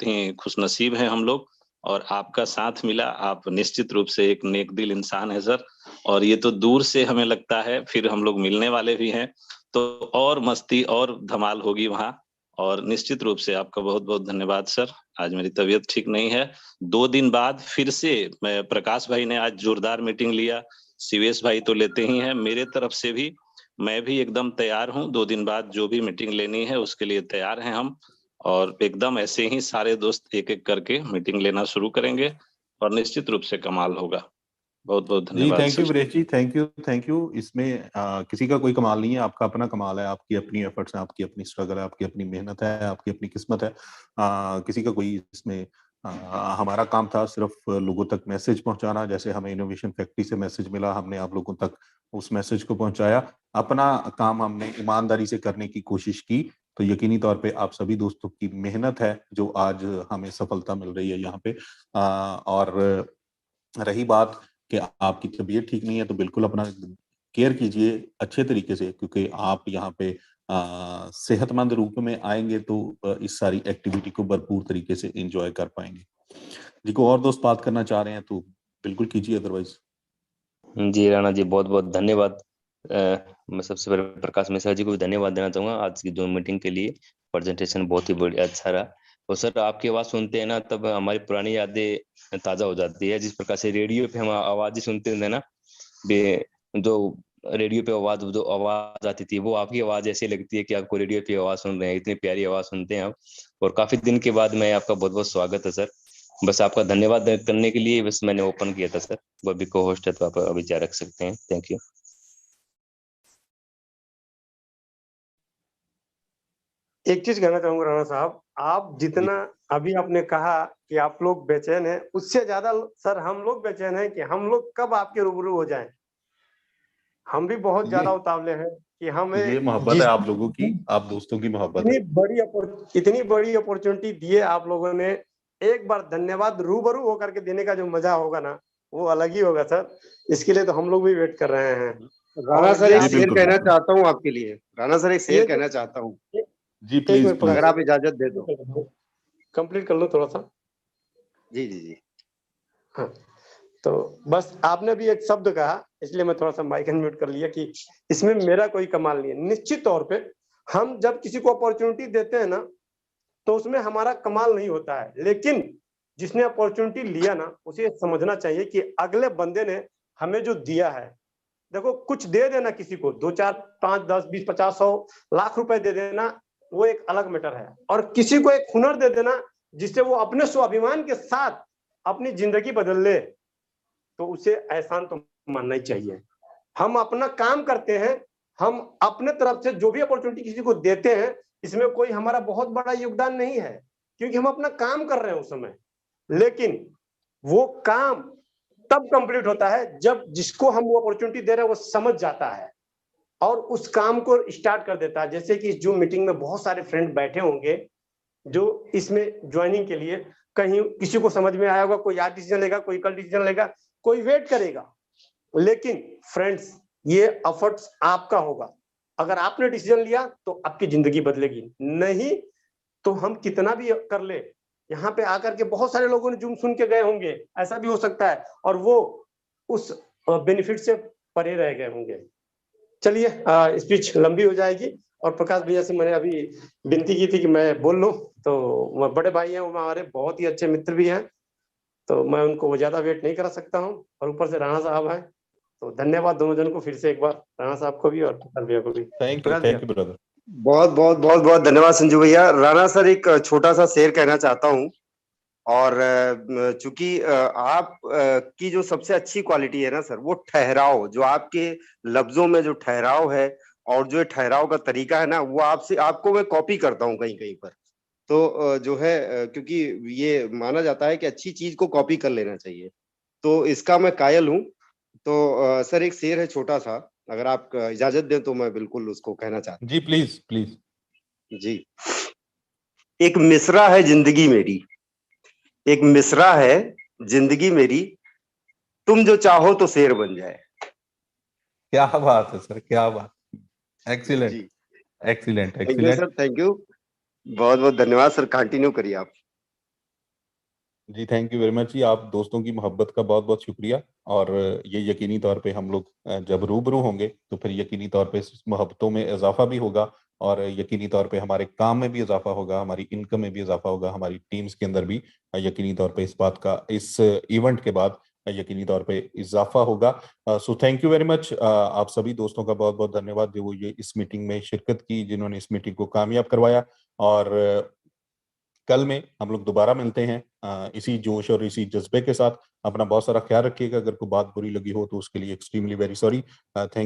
ही खुशनसीब हैं हम लोग और आपका साथ मिला। आप निश्चित रूप से एक नेक दिल इंसान है सर, और ये तो दूर से हमें लगता है, फिर हम लोग मिलने वाले भी हैं तो और मस्ती और धमाल होगी वहाँ। और निश्चित रूप से आपका बहुत बहुत धन्यवाद सर। आज मेरी तबीयत ठीक नहीं है, 2 दिन बाद फिर से मैं, प्रकाश भाई ने आज जोरदार मीटिंग लिया, शिवेश भाई तो लेते ही हैं, मेरे तरफ से भी मैं भी एकदम तैयार हूँ। 2 दिन बाद जो भी मीटिंग लेनी है उसके लिए तैयार हैं हम, और एकदम ऐसे ही सारे दोस्त एक एक करके मीटिंग लेना शुरू करेंगे और निश्चित रूप से कमाल होगा। बहुत बहुत जी धन्यवाद thank you sir. Viresh ji, thank you. इसमें किसी का कोई कमाल नहीं है, आपका अपना कमाल है, आपकी अपनी एफर्ट्स है, आपकी अपनी स्ट्रगल है, आपकी अपनी मेहनत है, आपकी अपनी किस्मत है। किसी का कोई इसमें हमारा काम था सिर्फ लोगों तक मैसेज पहुंचाना। जैसे हमें इनोवेशन फैक्ट्री से मैसेज मिला, हमने आप लोगों तक उस मैसेज को पहुंचाया। अपना काम हमने ईमानदारी से करने की कोशिश की, तो यकीनी तौर पे आप सभी दोस्तों की मेहनत है जो आज हमें सफलता मिल रही है यहाँ पे। और रही बात कि आपकी तबीयत ठीक नहीं है, तो बिल्कुल अपना केयर कीजिए अच्छे तरीके से, क्योंकि आप यहाँ पे सेहतमंद रूप में आएंगे तो इस सारी एक्टिविटी को भरपूर तरीके से एंजॉय कर पाएंगे। जी, को और दोस्त बात करना चाह रहे हैं तो बिल्कुल कीजिए, अदरवाइज। जी राणा जी, बहुत बहुत धन्यवाद। मैं सबसे पहले प्रकाश मिश्रा जी को भी धन्यवाद देना चाहूंगा आज की जो मीटिंग के लिए। प्रेजेंटेशन बहुत ही बढ़िया, अच्छा रहा। और सर, आपकी आवाज सुनते हैं ना, तब हमारी पुरानी यादें ताजा हो जाती है। जिस प्रकार से रेडियो पे हम आवाज ही सुनते थे ना, जो रेडियो पे जो आवाज आती थी वो आपकी आवाज ऐसी लगती है कि आपको रेडियो पे आवाज सुन रहे हैं, इतनी प्यारी आवाज सुनते हैं आप। और काफी दिन के बाद मैं आपका बहुत बहुत स्वागत है सर। बस आपका धन्यवाद करने के लिए बस मैंने ओपन किया था सर। वो भी को होस्ट है तो आप विचार रख सकते हैं। Thank you. एक चीज कहना चाहूंगा राणा साहब, आप जितना अभी आपने कहा कि आप लोग बेचैन हैं, उससे ज्यादा सर हम लोग बेचैन हैं कि हम लोग कब आपके रूबरू हो जाएं। हम भी बहुत ज्यादा उतावले हैं कि हमें ये मोहब्बत है आप लोगों की, आप दोस्तों की मोहब्बत है। इतनी बड़ी अपॉर्चुनिटी दिए आप लोगों ने, एक बार धन्यवाद रूबरू होकर के देने का जो मजा होगा ना, वो अलग ही होगा सर। इसके लिए तो हम लोग भी वेट कर रहे हैं। राणा सर एक शेर कहना चाहता हूँ आपके लिए। राणा सर एक शेर कहना चाहता हूँ जी प्लीज, अगर आप इजाजत दे दो। कंप्लीट कर लो थोड़ा सा। जी जी जी। हाँ, तो बस आपने भी एक शब्द कहा, इसलिए मैं थोड़ा सा माइक अनम्यूट कर लिया कि इसमें मेरा कोई कमाल नहीं है। निश्चित तौर पे हम जब किसी को अपॉर्चुनिटी देते हैं ना, तो उसमें हमारा कमाल नहीं होता है, लेकिन जिसने अपॉर्चुनिटी लिया ना, उसे समझना चाहिए कि अगले बंदे ने हमें जो दिया है, देखो कुछ दे देना किसी को, 2 4 5 10 20 50 100 लाख रुपए दे देना, वो एक अलग मैटर है। और किसी को एक हुनर दे देना जिससे वो अपने स्वाभिमान के साथ अपनी जिंदगी बदल ले, तो उसे एहसान तो मानना ही चाहिए। हम अपना काम करते हैं, हम अपने तरफ से जो भी अपॉर्चुनिटी किसी को देते हैं, इसमें कोई हमारा बहुत बड़ा योगदान नहीं है, क्योंकि हम अपना काम कर रहे हैं उस समय। लेकिन वो काम तब कंप्लीट होता है जब जिसको हम वो अपॉर्चुनिटी दे रहे हैं वो समझ जाता है और उस काम को स्टार्ट कर देता है। जैसे कि इस जूम मीटिंग में बहुत सारे फ्रेंड बैठे होंगे जो इसमें ज्वाइनिंग के लिए, कहीं किसी को समझ में आया होगा, कोई आज डिसीजन लेगा, कोई कल डिसीजन लेगा, कोई वेट करेगा। लेकिन फ्रेंड्स, ये एफर्ट्स आपका होगा। अगर आपने डिसीजन लिया तो आपकी जिंदगी बदलेगी, नहीं तो हम कितना भी कर ले, यहाँ पे आकर के बहुत सारे लोगों ने जूम सुन के गए होंगे, ऐसा भी हो सकता है, और वो उस बेनिफिट से परे रह गए होंगे। चलिए, स्पीच लंबी हो जाएगी और प्रकाश भैया से मैंने अभी विनती की थी कि मैं बोल लूं, तो बड़े भाई हैं वो हमारे, बहुत ही अच्छे मित्र भी हैं, तो मैं उनको ज्यादा वेट नहीं करा सकता हूं। और ऊपर से राणा साहब हैं, तो धन्यवाद दोनों जन को फिर से एक बार, राणा साहब को भी और प्रकाश भैया को भी। Thank you brother. बहुत बहुत बहुत बहुत धन्यवाद संजू भैया। राणा सर एक छोटा सा शेर कहना चाहता हूँ, और चूंकि आप की जो सबसे अच्छी क्वालिटी है ना सर, वो ठहराव, जो आपके लफ्जों में जो ठहराव है और जो ठहराव का तरीका है ना, वो आपको मैं कॉपी करता हूँ कहीं कहीं पर। तो जो है, क्योंकि ये माना जाता है कि अच्छी चीज को कॉपी कर लेना चाहिए, तो इसका मैं कायल हूँ। तो सर एक शेर है छोटा सा, अगर आप इजाजत दें तो मैं बिल्कुल उसको कहना चाहता जी प्लीज प्लीज। जी। एक मिसरा है जिंदगी मेरी, एक मिसरा है जिंदगी मेरी, तुम जो चाहो तो शेर बन जाए। क्या बात है सर, क्या बात, एक्सीलेंट जी, excellent thank you excellent. Sir, thank you, बहुत बहुत धन्यवाद सर, कंटिन्यू करिए आप। जी थैंक यू वेरी मच जी, आप दोस्तों की मोहब्बत का बहुत बहुत शुक्रिया। और ये यकीनी तौर पे हम लोग जब रूबरू होंगे तो फिर यकीनी तौर पे इस मोहब्बतों में इजाफा भी होगा, और यकीनी तौर पे हमारे काम में भी इजाफा होगा, हमारी इनकम में भी इजाफा होगा, हमारी टीम्स के अंदर भी यकीनी तौर पे इस बात का, इस इवेंट के बाद यकीनी तौर पे इजाफा होगा। So thank you very much. आप सभी दोस्तों का बहुत बहुत धन्यवाद जो ये इस मीटिंग में शिरकत की, जिन्होंने इस मीटिंग को कामयाब करवाया। और कल में हम लोग दोबारा मिलते हैं इसी जोश और इसी जज्बे के साथ। अपना बहुत सारा ख्याल रखिएगा, अगर कोई बात बुरी लगी हो तो उसके लिए एक्सट्रीमली वेरी सॉरी। थैंक